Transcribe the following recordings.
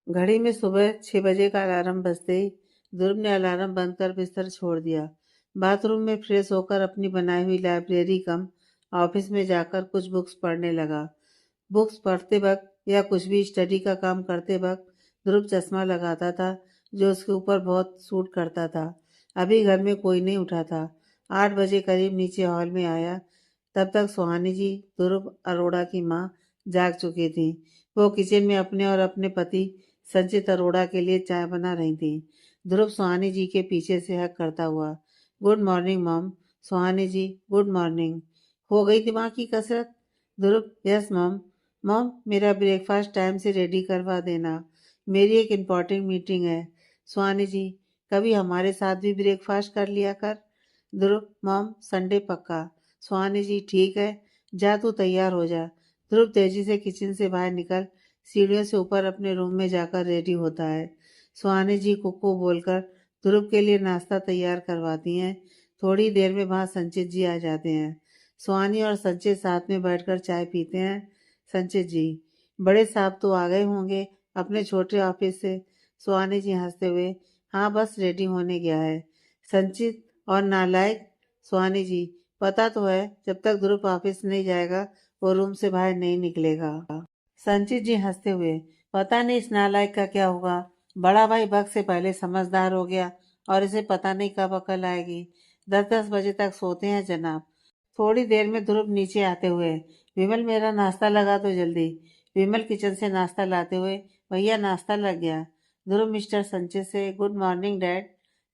घड़ी में सुबह 6 बजे का अलार्म बजते ही ध्रुव ने अलार्म बंद कर बिस्तर छोड़ दिया। बाथरूम में फ्रेश होकर अपनी बनाई हुई लाइब्रेरी कम ऑफिस में जाकर कुछ बुक्स पढ़ने लगा। बुक्स पढ़ते वक्त या कुछ भी स्टडी का काम करते वक्त ध्रुव चश्मा लगाता था, जो उसके ऊपर बहुत सूट करता था। अभी घर में कोई नहीं उठा था। 8 बजे करीब नीचे हॉल में आया। तब तक सुहानी जी, ध्रुव अरोड़ा की माँ, जाग चुकी थी। वो किचन में अपने और अपने पति संचित अरोड़ा के लिए चाय बना रही थी। ध्रुव सुहानी जी के पीछे से हक करता हुआ, गुड मॉर्निंग मॉम। सुहानी जी, गुड मॉर्निंग। हो गई दिमाग की कसरत? ध्रुव, यस मॉम। मॉम, मेरा ब्रेकफास्ट टाइम से रेडी करवा देना, मेरी एक इम्पॉर्टेंट मीटिंग है। सुहानी जी, कभी हमारे साथ भी ब्रेकफास्ट कर लिया कर। ध्रुव, मॉम, संडे पक्का। सुहानी जी, ठीक है, जा तू तैयार हो जा। ध्रुव तेजी से किचन से बाहर निकल सीढ़ियों से ऊपर अपने रूम में जाकर रेडी होता है। सुहानी जी कुकू बोलकर ध्रुव के लिए नाश्ता तैयार करवाती हैं। थोड़ी देर में वहां संचित जी आ जाते हैं। सुहानी और संचित साथ में बैठकर चाय पीते हैं। संचित जी, बड़े साहब तो आ गए होंगे अपने छोटे ऑफिस से। सुहानी जी हंसते हुए, हाँ बस रेडी होने गया है। संचित, और नालायक। सुहानी जी, पता तो है जब तक ध्रुव ऑफिस नहीं जाएगा वो रूम से बाहर नहीं निकलेगा। संचित जी हंसते हुए, पता नहीं इस नालायक का क्या होगा। बड़ा भाई वक्त से पहले समझदार हो गया और इसे पता नहीं कब अकल आएगी। 10-10 बजे तक सोते हैं जनाब। थोड़ी देर में ध्रुव नीचे आते हुए, विमल मेरा नाश्ता लगा दो जल्दी। विमल किचन से नाश्ता लाते हुए, भैया नाश्ता लग गया। ध्रुव मिस्टर संचित से, गुड मॉर्निंग डैड।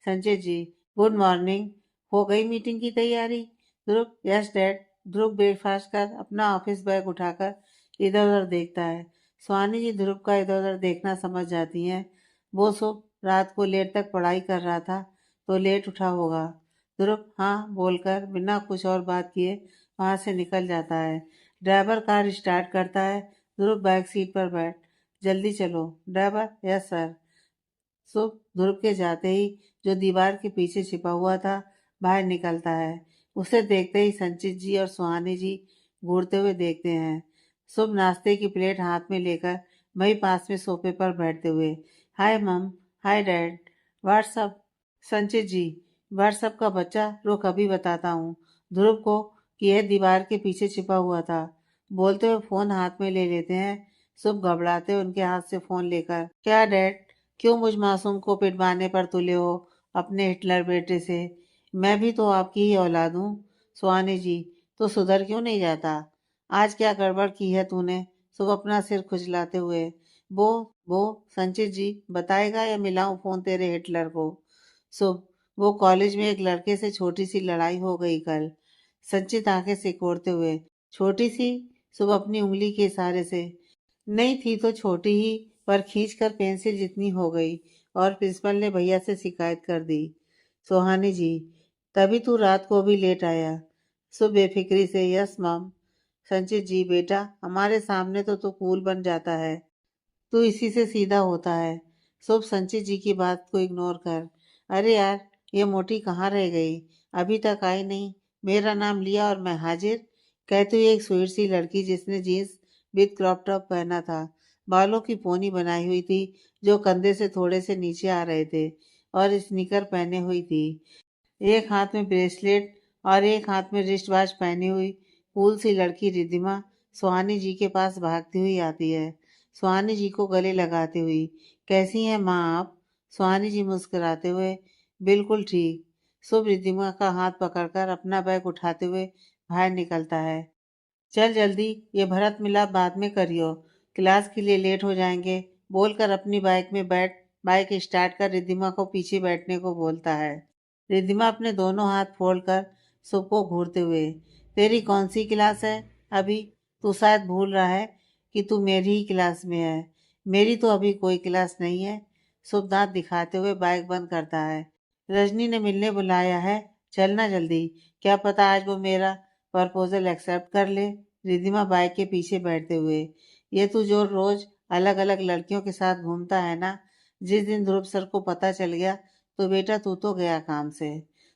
संचित जी, गुड मॉर्निंग। हो गई मीटिंग की तैयारी? ध्रुव, यस डैड। ध्रुव ब्रेकफास्ट कर अपना ऑफिस बैग उठाकर इधर उधर देखता है। सुहानी जी ध्रुव का इधर उधर देखना समझ जाती हैं। वो सुबह रात को लेट तक पढ़ाई कर रहा था तो लेट उठा होगा। ध्रुव हाँ बोलकर बिना कुछ और बात किए वहां से निकल जाता है। ड्राइवर कार स्टार्ट करता है। ध्रुव बैक सीट पर बैठ, जल्दी चलो। Driver, yes sir. Shubh Dhruv के जाते ही जो दीवार के पीछे छिपा हुआ था बाहर निकलता है। उसे देखते ही संचित जी और सुहानी जी घूरते हुए देखते हैं। शुभ नाश्ते की प्लेट हाथ में लेकर वही पास में सोफे पर बैठते हुए, हाय मम, हाय डैड। व्हाट्सअप? संचित जी, व्हाट्सअप का बच्चा, रुक अभी बताता हूँ ध्रुव को कि यह दीवार के पीछे छिपा हुआ था। बोलते हुए फोन हाथ में ले लेते हैं। शुभ घबराते हुए उनके हाथ से फोन लेकर, क्या डैड, क्यों मुझ मासूम को पिटवाने पर तुले हो अपने हिटलर बेटे से? मैं भी तो आपकी ही औलाद हूँ। सुहानी जी, तो सुधर क्यों नहीं जाता? आज क्या गड़बड़ की है तूने? सुबह अपना सिर खुजलाते हुए, वो वो संचित जी बताएगा या मिलाऊं फोन तेरे हिटलर को? सुबह, वो कॉलेज में एक लड़के से छोटी सी लड़ाई हो गई कल। संचित आंखें सिकोड़ते हुए, छोटी सी? सुबह अपनी उंगली के इशारे से, नहीं थी तो छोटी ही, पर खींचकर पेंसिल जितनी हो गई और प्रिंसिपल ने भैया से शिकायत कर दी। सुहानी जी, तभी तू रात को भी लेट आया। सो बेफिक्री से, यस मॉम। संचित जी, बेटा हमारे सामने तो तू कूल बन जाता है, तू इसी से सीधा होता है। शुभ संचित जी की बात को इग्नोर कर, अरे यार ये मोटी कहाँ रह गई, अभी तक आई नहीं। मेरा नाम लिया और मैं हाजिर। कहती हुई एक स्वीट सी लड़की जिसने जीन्स विद क्रॉप टॉप पहना था, बालों की पोनी बनाई हुई थी जो कंधे से थोड़े से नीचे आ रहे थे, और स्नीकर पहने हुई थी। एक हाथ में ब्रेसलेट और एक हाथ में रिस्ट वॉच पहनी हुई कूल सी लड़की रिद्धिमा सुहानी जी के पास भागती हुई आती है। सुहानी जी को गले लगाती हुई, कैसी हैं माँ आप? सुहानी जी मुस्कुराते हुए, बिल्कुल ठीक। शुभ रिद्धिमा का हाथ पकड़कर अपना बैग उठाते हुए बाहर निकलता है। चल जल्दी, ये भरत मिलाप बाद में करियो, क्लास के लिए लेट हो जाएंगे, बोलकर अपनी बाइक में बैठ बाइक स्टार्ट कर रिद्धिमा को पीछे बैठने को बोलता है। रिद्धिमा अपने दोनों हाथ फोड़कर शुभ को घूरते हुए, तेरी कौन सी क्लास है अभी? तू शायद भूल रहा है कि तू मेरी ही क्लास में है। मेरी तो अभी कोई क्लास नहीं है। शुभ दांत दिखाते हुए बाइक बंद करता है। रजनी ने मिलने बुलाया है, चलना जल्दी, क्या पता आज वो मेरा प्रपोजल एक्सेप्ट कर ले। रिद्धिमा बाइक के पीछे बैठते हुए, ये तू जो रोज अलग अलग लड़कियों के साथ घूमता है ना, जिस दिन ध्रुव सर को पता चल गया तो बेटा तू तो गया काम से।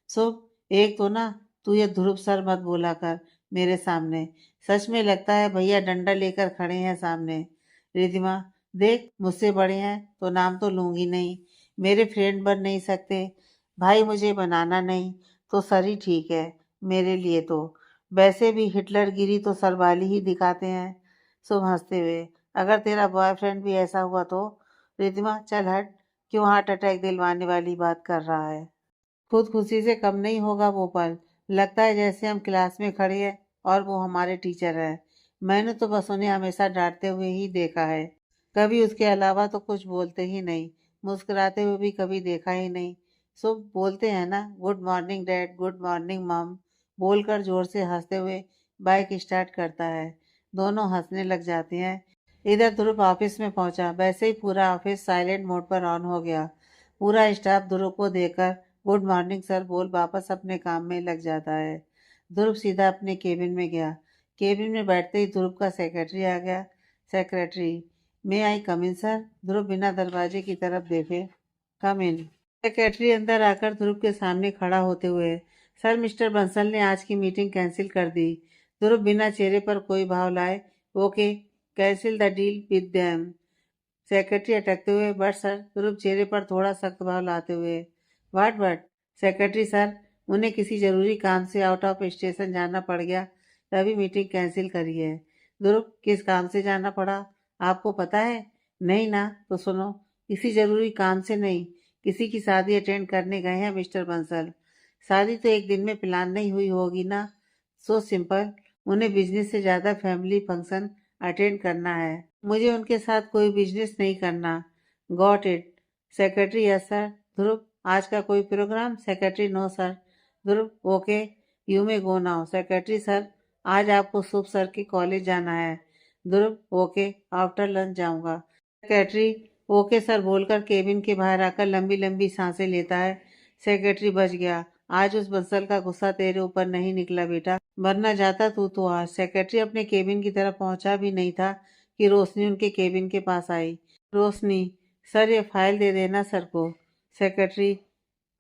सो एक तो ना, तू ये ध्रुव सर मत बोला कर मेरे सामने, सच में लगता है भैया डंडा लेकर खड़े हैं सामने। रिद्धिमा, देख, मुझसे बड़े हैं तो नाम तो लूंगी नहीं, मेरे फ्रेंड बन नहीं सकते। भाई मुझे बनाना नहीं तो सर ही ठीक है मेरे लिए तो। वैसे भी हिटलर गिरी तो सरवाली ही दिखाते हैं। शुभ हंसते हुए, अगर तेरा बॉयफ्रेंड भी ऐसा हुआ तो? रिद्धिमा, चल हट, क्यों हार्ट अटैक दिलवाने वाली बात कर रहा है? खुद खुशी से कम नहीं होगा वो पल। लगता है जैसे हम क्लास में खड़े हैं और वो हमारे टीचर हैं। मैंने तो बस उन्हें हमेशा डांटते हुए ही देखा है, कभी उसके अलावा तो कुछ बोलते ही नहीं। मुस्कुराते हुए भी कभी देखा ही नहीं। सब बोलते हैं ना, good morning dad, good morning mom, बोलकर जोर से हंसते हुए बाइक स्टार्ट करता है। दोनों हंसने लग जाते हैं। इधर ध्रुव ऑफिस में पहुंचा, वैसे ही पूरा ऑफिस साइलेंट मोड पर ऑन हो गया। पूरा स्टाफ ध्रुव को देखकर गुड मॉर्निंग सर बोल वापस अपने काम में लग जाता है। ध्रुव सीधा अपने केबिन में गया। केबिन में बैठते ही ध्रुव का सेक्रेटरी आ गया। सेक्रेटरी, मे आई कम इन सर? ध्रुव बिना दरवाजे की तरफ देखे, कम इन। सेक्रेटरी अंदर आकर ध्रुव के सामने खड़ा होते हुए, सर मिस्टर बंसल ने आज की मीटिंग कैंसिल कर दी। ध्रुव बिना चेहरे पर कोई भाव लाए, okay, cancel the deal with them. Secretary अटकते हुए, बट सर, ध्रुव चेहरे पर थोड़ा सख्त भाव लाते हुए, व्हाट? सेक्रेटरी सर, उन्हें किसी जरूरी काम से आउट ऑफ स्टेशन जाना पड़ गया, तभी मीटिंग कैंसिल करी है। ध्रुव, किस काम से जाना पड़ा, आपको पता है? नहीं ना, तो सुनो, किसी जरूरी काम से नहीं, किसी की शादी अटेंड करने गए हैं मिस्टर बंसल। शादी तो एक दिन में प्लान नहीं हुई होगी ना? सो सिंपल, उन्हें बिजनेस से ज्यादा फैमिली फंक्शन अटेंड करना है। मुझे उनके साथ कोई बिजनेस नहीं करना। Got it. Secretary, yes sir. Dhruv, आज का कोई program? Secretary, no sir. Dhruv, okay, you may go now. Secretary, sir, आज आपको शुभ सर के कॉलेज जाना है। ध्रुव, ओके, आफ्टर लंच जाऊंगा। सेक्रेटरी, ओके सर बोलकर केबिन के बाहर आकर लंबी लंबी सांसें लेता है। सेक्रेटरी, बच गया, आज उस बंसल का गुस्सा तेरे ऊपर नहीं निकला बेटा, वरना जाता तू तो आज। सेक्रेटरी अपने केबिन की तरफ पहुंचा भी नहीं था कि रोशनी उनके केबिन के पास आई। रोशनी, सर ये फाइल दे देना सर को। सेक्रेटरी,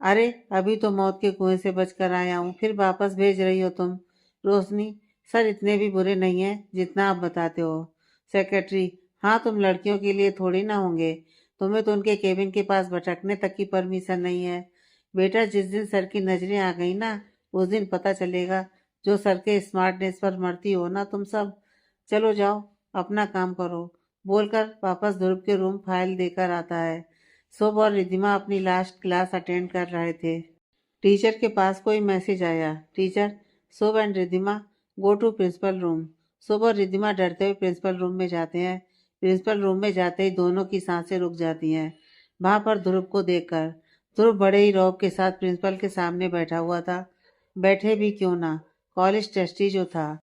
अरे अभी तो मौत के कुएं से बचकर आया हूँ, फिर वापस भेज रही हो तुम? रोशनी, सर इतने भी बुरे नहीं हैं जितना आप बताते हो। सेक्रेटरी, हाँ, तुम लड़कियों के लिए थोड़ी ना होंगे, तुम्हें तो उनके केबिन के पास भटकने तक की परमिशन नहीं है। बेटा, जिस दिन सर की नजरें आ गई ना, उस दिन पता चलेगा, जो सर के स्मार्टनेस पर मरती हो ना तुम सब। चलो जाओ, अपना काम करो, बोलकर वापस ध्रुव के रूम फाइल देकर आता है। शुभ और रिद्धिमा अपनी लास्ट क्लास अटेंड कर रहे थे। टीचर के पास कोई मैसेज आया, teacher, Shubh and Riddhima go to principal room. Shubh और रिद्धिमा डरते हुए प्रिंसिपल रूम में जाते हैं। प्रिंसिपल रूम में जाते ही दोनों की सांसें रुक जाती हैं, वहां पर ध्रुव को देखकर। ध्रुव बड़े ही रौब के साथ प्रिंसिपल के सामने बैठा हुआ था। बैठे भी क्यों ना, कॉलेज ट्रस्टी जो था,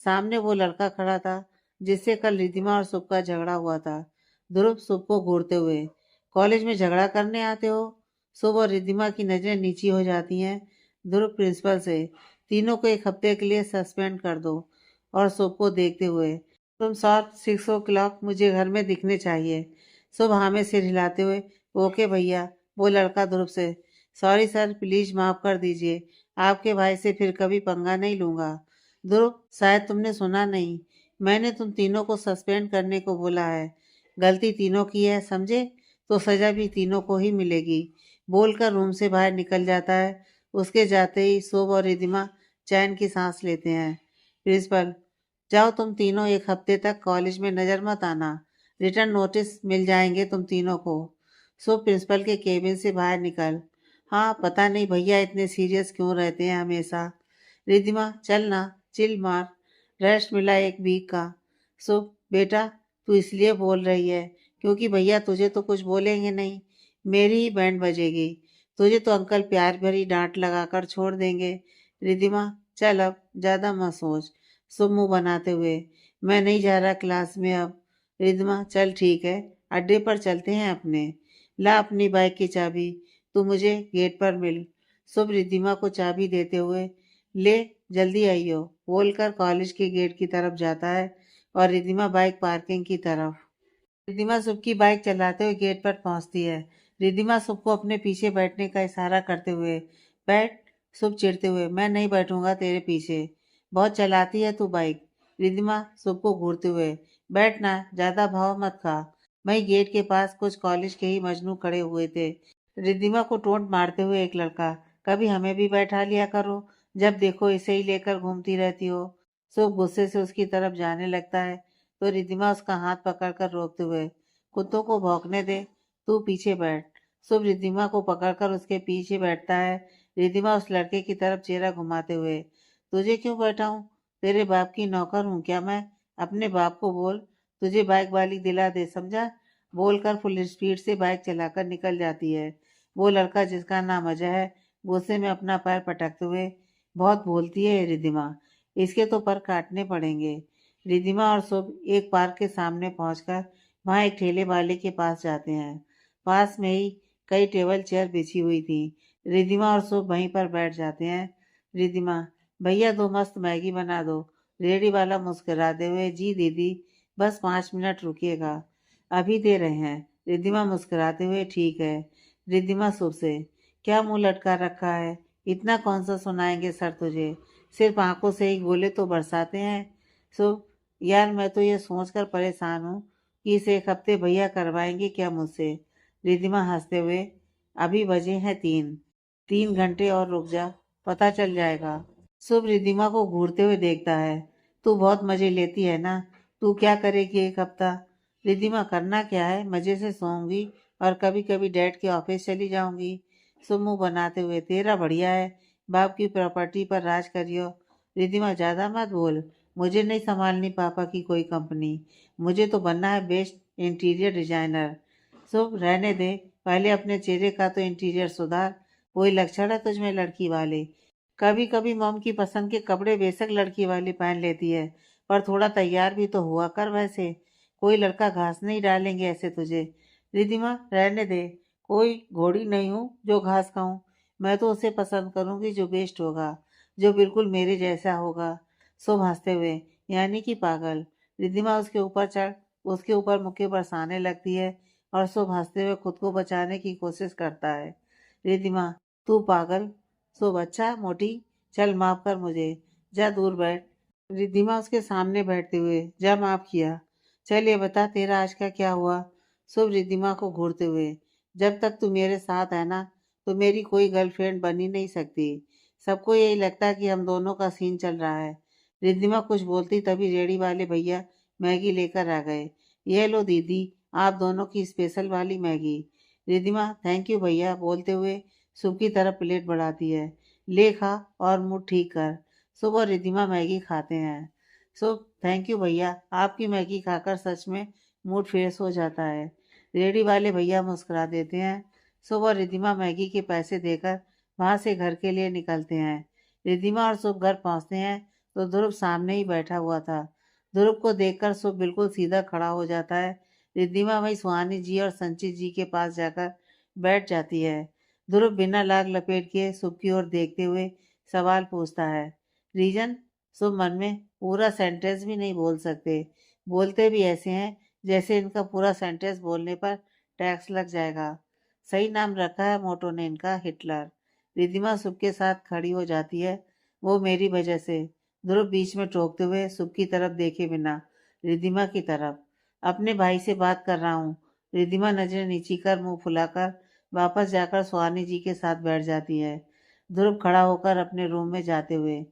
सामने वो लड़का खड़ा था जिससे कल रिद्धिमा और शुभ का झगड़ा हुआ था। ध्रुव शुभ को घूरते हुए, कॉलेज में झगड़ा करने आते हो? शुभ और रिद्धिमा की नजरें नीची हो जाती हैं। ध्रुव प्रिंसिपल से, तीनों को एक हफ्ते के लिए सस्पेंड कर दो। और शुभ को देखते हुए, तुम शार्प 6 o'clock मुझे घर में दिखने चाहिए। शुभ हाँ में सिर हिलाते हुए, ओके भैया। वो लड़का ध्रुव से, सॉरी सर, प्लीज माफ कर दीजिए, आपके भाई से फिर कभी पंगा नहीं लूंगा। ध्रुव, शायद तुमने सुना नहीं, मैंने तुम तीनों को सस्पेंड करने को बोला है। गलती तीनों की है, समझे? तो सजा भी तीनों को ही मिलेगी। बोलकर रूम से बाहर निकल जाता है। उसके जाते ही शुभ और रिद्धिमा चैन की सांस लेते हैं। प्रिंसिपल, जाओ तुम तीनों, एक हफ्ते तक कॉलेज में नजर मत आना, रिटर्न नोटिस मिल जाएंगे तुम तीनों को। शुभ प्रिंसिपल के केबिन से बाहर निकल, हाँ, पता नहीं भैया इतने सीरियस क्यों रहते हैं हमेशा। रिद्धिमा, चल ना, चिल मार, रेस्ट मिला एक वीक का। शुभ, बेटा, तू इसलिए बोल रही है क्योंकि भैया तुझे तो कुछ बोलेंगे नहीं, मेरी ही बैंड बजेगी, तुझे तो अंकल प्यार भरी डांट लगाकर छोड़ देंगे। रिद्धिमा, चल अब ज्यादा मत सोच। शुभ मुंह बनाते हुए, मैं नहीं जा रहा क्लास में अब। रिद्धिमा, चल ठीक है, अड्डे पर चलते हैं अपने। ला अपनी बाइक की चाबी, तू मुझे गेट पर मिल। शुभ रिद्धिमा को चाबी देते हुए, ले, जल्दी आइयो, बोलकर कॉलेज के गेट की तरफ जाता है और रिद्धिमा बाइक पार्किंग की तरफ। रिद्धिमा शुभ की बाइक चलाते हुए गेट पर पहुंचती है। रिद्धिमा शुभ को अपने पीछे बैठने का इशारा करते हुए, बैठ। शुभ चिढ़ते हुए, मैं नहीं बैठूंगा तेरे पीछे, बहुत चलाती है तू बाइक। रिद्धिमा शुभ को घूरते हुए, बैठ ना, ज्यादा भाव मत खा। वहीं गेट के पास कुछ कॉलेज के ही मजनू खड़े हुए थे। रिद्धिमा को टोंट मारते हुए एक लड़का, कभी हमें भी बैठा लिया करो, जब देखो इसे ही लेकर घूमती रहती हो। शुभ गुस्से से उसकी तरफ जाने लगता है तो रिद्धिमा उसका हाथ पकड़कर रोकते हुए, कुत्तों को भौंकने दे, तू पीछे बैठ। शुभ रिद्धिमा को पकड़कर उसके पीछे बैठता है। रिद्धिमा उस लड़के की तरफ चेहरा घुमाते हुए, तुझे क्यों बैठाऊं? तेरे बाप की नौकर हूं क्या मैं? अपने बाप को बोल, तुझे बाइक वाली दिला दे, समझा? बोलकर फुल स्पीड से बाइक चलाकर निकल जाती है। वो लड़का जिसका नाम अजय है, गुस्से में अपना पैर पटकते हुए, बहुत बोलती है ये रिद्धिमा, इसके तो पर काटने पड़ेंगे। रिद्धिमा और शुभ एक पार्क के सामने पहुंचकर वहां एक ठेले वाले के पास जाते हैं। पास में ही कई टेबल चेयर बिछी हुई थी। रिद्धिमा और शुभ वहीं पर बैठ जाते हैं। रिद्धिमा, भैया दो मस्त मैगी बना दो। रेडी वाला मुस्कुराते हुए, जी दीदी, बस 5 मिनट रुकिएगा, अभी दे रहे हैं। रिद्धिमा मुस्कुराते हुए, ठीक है। रिद्धिमा शुभ से, क्या मुंह लटका रखा है, इतना कौन सा सुनाएंगे सर तुझे, सिर्फ आंखों से ही गोले तो बरसाते हैं। शुभ, यार मैं तो ये सोचकर परेशान हूँ कि इस एक हफ्ते भैया करवाएंगे क्या मुझसे। रिद्धिमा हंसते हुए, अभी बजे हैं 3, 3 घंटे और रुक जा, पता चल जाएगा। शुभ रिद्धिमा को घूरते हुए देखता है, तू बहुत मजे लेती है ना, तू क्या करेगी एक हफ्ता? रिद्धिमा, करना क्या है, मजे से सोऊंगी और कभी कभी डैड के ऑफिस चली जाऊंगी। शुभ मुंह बनाते हुए, तेरा बढ़िया है, बाप की प्रॉपर्टी पर राज करियो। रिद्धिमा, ज्यादा मत बोल, मुझे नहीं संभालनी पापा की कोई कंपनी, मुझे तो बनना है बेस्ट इंटीरियर डिजाइनर। शुभ, रहने दे, पहले अपने चेहरे का तो इंटीरियर सुधार, कोई लक्षण है तुझमें लड़की वाले? कभी कभी मॉम की पसंद के कपड़े बेशक लड़की वाली पहन लेती है, पर थोड़ा तैयार भी तो हुआ कर वैसे, कोई लड़का घास नहीं डालेंगे ऐसे तुझे। रिद्धिमा, रहने दे, कोई घोड़ी नहीं हूँ जो घास खाऊं, मैं तो उसे पसंद करूंगी जो बेस्ट होगा, जो बिल्कुल मेरे जैसा होगा। शुभ हंसते हुए, यानी कि पागल। रिद्धिमा उसके ऊपर चढ़ उसके ऊपर मुक्के बरसाने लगती है और शुभ हंसते हुए खुद को बचाने की कोशिश करता है। रिद्धिमा, तू पागल? शुभ, अच्छा मोटी, चल माफ कर मुझे, जा दूर बैठ। रिद्धिमा उसके सामने बैठते हुए, जा माफ किया, चल ये बता तेरा आज का क्या हुआ। शुभ रिद्धिमा को घूरते हुए, जब तक तू मेरे साथ है ना, तो मेरी कोई गर्लफ्रेंड बन ही नहीं सकती, सबको यही लगता है कि हम दोनों का सीन चल रहा है। रिद्धिमा कुछ बोलती तभी रेडी वाले भैया मैगी लेकर आ गए। ये लो दीदी, आप दोनों की स्पेशल वाली मैगी। रिद्धिमा, थैंक यू भैया बोलते हुए शुभ की तरफ प्लेट बढ़ाती है, ले खा और मुंह ठीक कर। शुभ और रिद्धिमा मैगी खाते हैं। शुभ, थैंक यू भैया, आपकी मैगी खाकर सच में मूड फ्रेश हो जाता है। रेडी वाले भैया मुस्कुरा देते हैं। शुभ और रिद्धिमा मैगी के पैसे देकर वहां से घर के लिए निकलते हैं। रिद्धिमा और शुभ घर पहुंचते हैं तो ध्रुव सामने ही बैठा हुआ था। ध्रुव को देखकर शुभ बिल्कुल सीधा खड़ा हो जाता है। रिद्धिमा वही सुहानी जी और संचित जी के पास जाकर बैठ जाती है। ध्रुव बिना लाग लपेट के शुभ की ओर देखते हुए सवाल पूछता है, रीजन? शुभ मन में, पूरा सेंटेंस भी नहीं बोल सकते, बोलते भी ऐसे हैं जैसे इनका पूरा सेंटेंस बोलने पर टैक्स लग जाएगा। सही नाम रखा है मोटो ने इनका, हिटलर। रिद्धिमा शुभ के साथ खड़ी हो जाती है, वो मेरी वजह से। ध्रुव बीच में टोकते हुए शुभ की तरफ देखे बिना रिद्धिमा की तरफ, अपने भाई से बात कर रहा हूँ। रिद्धिमा नजरें नीची कर मुंह फुलाकर वापस जाकर सुहानी जी के साथ बैठ जाती है। ध्रुव खड़ा होकर अपने रूम में जाते हुए,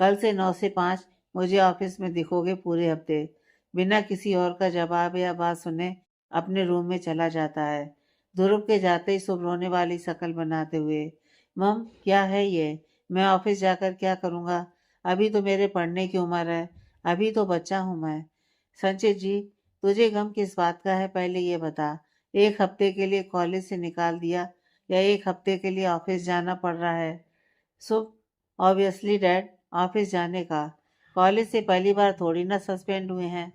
कल से 9 से 5 मुझे ऑफिस में दिखोगे पूरे हफ्ते। बिना किसी और का जवाब या बात सुने अपने रूम में चला जाता है। ध्रुव के जाते ही शुभ रोने वाली शक्ल बनाते हुए, मम क्या है ये, मैं ऑफिस जाकर क्या करूँगा, अभी तो मेरे पढ़ने की उम्र है, अभी तो बच्चा हूँ मैं। संचित जी, तुझे गम किस बात का है, पहले ये बता, एक हफ्ते के लिए कॉलेज से निकाल दिया या एक हफ्ते के लिए ऑफिस जाना पड़ रहा है? शुभ, ऑब्वियसली डैड, ऑफिस जाने का, कॉलेज से पहली बार थोड़ी ना सस्पेंड हुए हैं।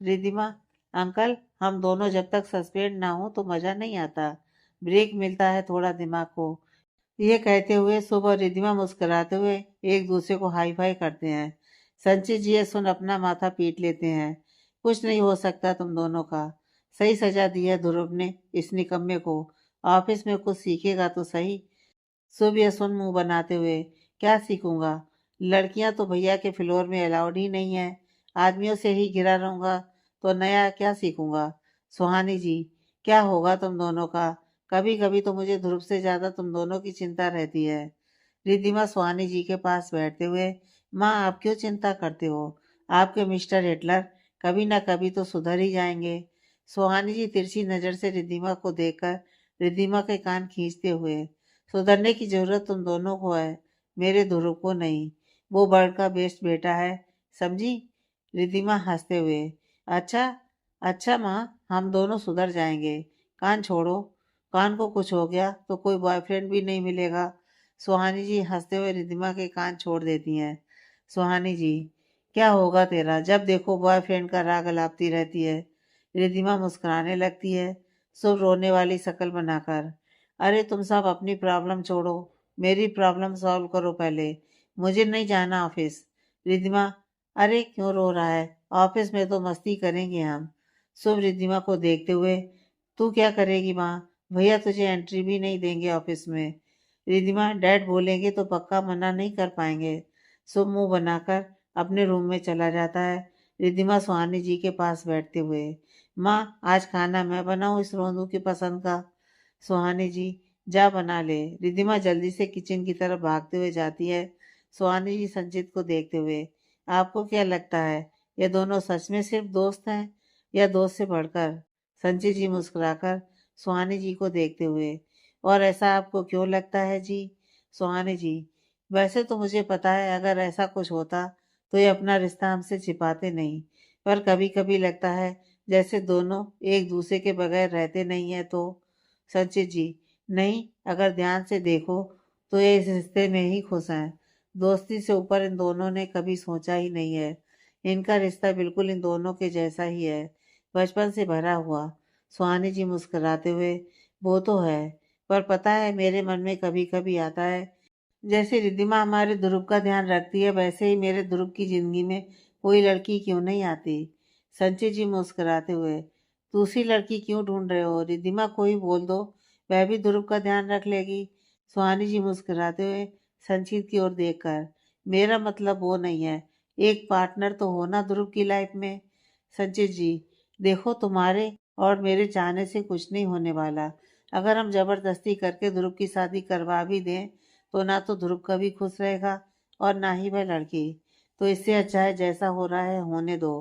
रिद्धिमा, अंकल हम दोनों जब तक सस्पेंड ना हो तो मजा नहीं आता, ब्रेक मिलता है थोड़ा दिमाग को। ये कहते हुए शुभ और रिद्धिमा मुस्कुराते हुए एक दूसरे को हाई फाई करते हैं। संचित जी ये सुन अपना माथा पीट लेते हैं, कुछ नहीं हो सकता तुम दोनों का, सही सजा दी है ध्रुव ने इस निकम्मे को, ऑफिस में कुछ सीखेगा तो सही। शुभ ये सुन मुंह बनाते हुए, क्या सीखूंगा, लड़कियां तो भैया के फ्लोर में अलाउड ही नहीं है, आदमियों से ही घिरा रहूंगा तो नया क्या सीखूंगा। सुहानी जी, क्या होगा तुम दोनों का? कभी कभी तो मुझे ध्रुव से ज्यादा तुम दोनों की चिंता रहती है। रिद्धिमा सुहानी जी के पास बैठते हुए, माँ आप क्यों चिंता करते हो? आपके मिस्टर हिटलर कभी ना कभी तो सुधर ही जाएंगे। सुहानी जी तिरछी नजर से रिद्धिमा को देखकर रिद्धिमा के कान खींचते हुए, सुधरने की जरूरत तुम दोनों को है, मेरे ध्रुव को नहीं। वो बड़ का बेस्ट बेटा है, समझी? रिद्धिमा हंसते हुए, अच्छा अच्छा माँ, हम दोनों सुधर जाएंगे। कान छोड़ो, कान को कुछ हो गया तो कोई बॉयफ्रेंड भी नहीं मिलेगा। सुहानी जी हंसते हुए रिद्धिमा के कान छोड़ देती हैं। सुहानी जी, क्या होगा तेरा? जब देखो बॉयफ्रेंड का राग अलापती रहती है। रिद्धिमा मुस्कुराने लगती है, सब रोने वाली शक्ल बनाकर। अरे तुम सब अपनी प्रॉब्लम छोड़ो, मेरी प्रॉब्लम सॉल्व करो पहले। मुझे नहीं जाना ऑफिस। रिद्धिमा, अरे क्यों रो रहा है? ऑफिस में तो मस्ती करेंगे हम। शुभ रिद्धिमा को देखते हुए, तू क्या करेगी माँ? भैया तुझे एंट्री भी नहीं देंगे ऑफिस में। रिद्धिमा, डैड बोलेंगे तो पक्का मना नहीं कर पाएंगे। शुभ मुंह बनाकर अपने रूम में चला जाता है। रिद्धिमा सुहानी जी के पास बैठते हुए, माँ आज खाना मैं बनाऊँ इस रोंदू की पसंद का? सुहानी जी, जा बना ले। रिद्धिमा जल्दी से किचन की तरफ भागते हुए जाती है। सुहानी जी संचित को देखते हुए, आपको क्या लगता है ये दोनों सच में सिर्फ दोस्त हैं या दोस्त से बढ़कर? संचित जी मुस्कुराकर सुहानी जी को देखते हुए, और ऐसा आपको क्यों लगता है जी? सुहानी जी, वैसे तो मुझे पता है अगर ऐसा कुछ होता तो ये अपना रिश्ता हमसे छिपाते नहीं, पर कभी कभी लगता है जैसे दोनों एक दूसरे के बगैर रहते नहीं है तो। संचित जी, नहीं, अगर ध्यान से देखो तो ये इस रिश्ते में ही खुश हैं। दोस्ती से ऊपर इन दोनों ने कभी सोचा ही नहीं है। इनका रिश्ता बिल्कुल इन दोनों के जैसा ही है, बचपन से भरा हुआ। सुहानी जी मुस्कुराते हुए, वो तो है, पर पता है मेरे मन में कभी कभी आता है जैसे रिद्धिमा हमारे ध्रुव का ध्यान रखती है वैसे ही मेरे ध्रुव की जिंदगी में कोई लड़की क्यों नहीं आती। संचित जी मुस्कुराते हुए, दूसरी लड़की क्यों ढूंढ रहे हो? रिद्धिमा को ही बोल दो, वह भी ध्रुव का ध्यान रख लेगी। सुहानी जी मुस्कुराते हुए संचित की ओर देखकर, मेरा मतलब वो नहीं है, एक पार्टनर तो हो ना ध्रुव की लाइफ में। संचित जी, देखो तुम्हारे और मेरे चाहने से कुछ नहीं होने वाला। अगर हम जबरदस्ती करके ध्रुव की शादी करवा भी दें तो ना तो ध्रुव कभी खुश रहेगा और ना ही वह लड़की। तो इससे अच्छा है जैसा हो रहा है होने दो।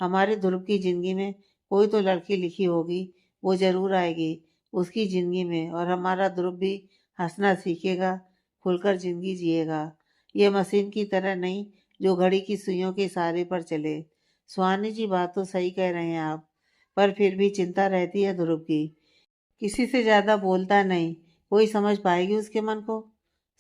हमारे ध्रुव की जिंदगी में कोई तो लड़की लिखी होगी, वो जरूर आएगी उसकी जिंदगी में, और हमारा ध्रुव भी हंसना सीखेगा, खुलकर जिंदगी जिएगा। ये मशीन की तरह नहीं जो घड़ी की सुइयों के इशारे पर चले। सुहानी जी बात तो सही कह रहे हैं आप, पर फिर भी चिंता रहती है ध्रुव की। किसी से ज्यादा बोलता नहीं, कोई समझ पाएगी उसके मन को?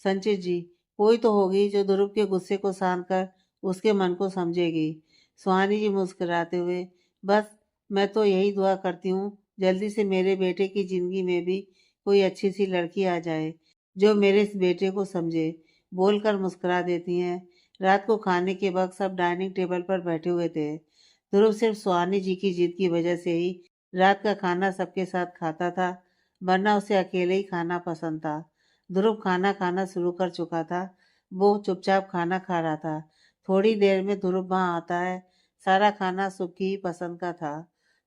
संचित जी, कोई तो होगी जो ध्रुव के गुस्से को शांत कर उसके मन को समझेगी। सुहानी जी मुस्कुराते हुए, बस मैं तो यही दुआ करती हूँ जल्दी से मेरे बेटे की जिंदगी में भी कोई अच्छी सी लड़की आ जाए जो मेरे इस बेटे को समझे। बोलकर मुस्कुरा देती हैं। रात को खाने के वक्त सब डाइनिंग टेबल पर बैठे हुए थे। ध्रुव सिर्फ सुहानी जी की जिद की वजह से ही रात का खाना सबके साथ खाता था, वरना उसे अकेले ही खाना पसंद था। ध्रुव खाना खाना शुरू कर चुका था, वो चुपचाप खाना खा रहा था। थोड़ी देर में ध्रुव वहाँ आता है। सारा खाना शुभ की ही पसंद का था।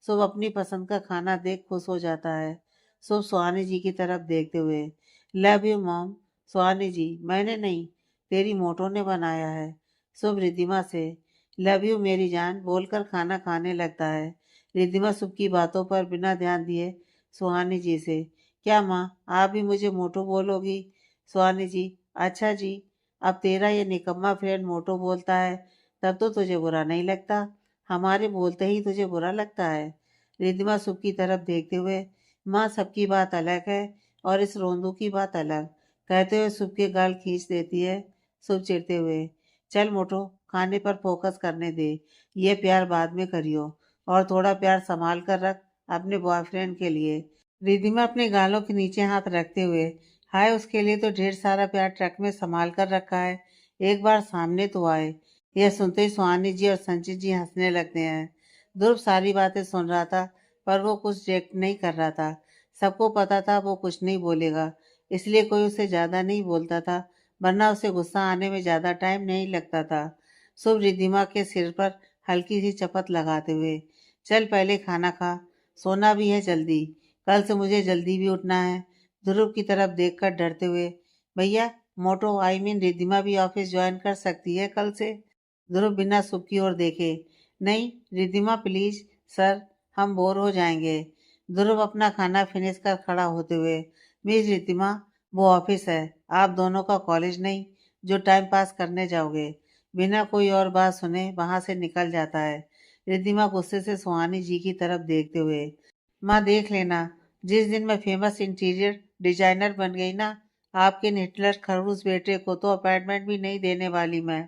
शुभ अपनी पसंद का खाना देख खुश हो जाता है। शुभ सुहानी जी की तरफ देखते हुए, लव यू मॉम। सुहानी जी, मैंने नहीं, तेरी मोटो ने बनाया है। शुभ रिद्धिमा से, लव यू मेरी जान बोलकर खाना खाने लगता है। रिद्धिमा शुभ की बातों पर बिना ध्यान दिए सुहानी जी से, क्या माँ आप भी मुझे मोटू बोलोगी? सुहानी जी, अच्छा जी, अब तेरा ये निकम्मा फ्रेंड मोटू बोलता है तब तो तुझे बुरा नहीं लगता, हमारे बोलते ही तुझे बुरा लगता है। रिद्धिमा शुभ की तरफ देखते हुए, माँ सबकी बात अलग है और इस रोंदू की बात अलग, कहते हुए शुभ के गाल खींच देती है। शुभ चिढ़ते हुए, चल मोटू, खाने पर फोकस करने दे, ये प्यार बाद में करियो, और थोड़ा प्यार संभाल कर रख अपने बॉयफ्रेंड के लिए। रिधिमा अपने गालों के नीचे हाथ रखते हुए, हाय उसके लिए तो ढेर सारा प्यार ट्रक में संभाल कर रखा है, एक बार सामने तो आए। यह सुनते ही सुहानी जी और संचित जी हंसने लगते हैं। ध्रुव सारी बातें सुन रहा था, पर वो कुछ रिएक्ट नहीं कर रहा था। सबको पता था वो कुछ नहीं बोलेगा, इसलिए कोई उसे ज्यादा नहीं बोलता था, वरना उसे गुस्सा आने में ज्यादा टाइम नहीं लगता था। शुभ रिधिमा के सिर पर हल्की सी चपत लगाते हुए, चल पहले खाना खा। सोना भी है जल्दी, कल से मुझे जल्दी भी उठना है। ध्रुव की तरफ देखकर डरते हुए, भैया मोटो आई मीन रिद्धिमा भी ऑफिस ज्वाइन कर सकती है कल से? ध्रुव बिना सुख की ओर देखे, नहीं रिद्धिमा प्लीज सर, हम बोर हो जाएंगे। ध्रुव अपना खाना फिनिश कर खड़ा होते हुए, मिस रिद्धिमा वो ऑफिस है, आप दोनों का कॉलेज नहीं जो टाइम पास करने जाओगे। बिना कोई और बात सुने वहां से निकल जाता है। रिद्धिमा गुस्से से सुहानी जी की तरफ देखते हुए, माँ देख लेना, जिस दिन मैं फेमस इंटीरियर डिजाइनर बन गई ना, आपके हिटलर खड़ूस बेटे को तो अपॉइंटमेंट भी नहीं देने वाली मैं।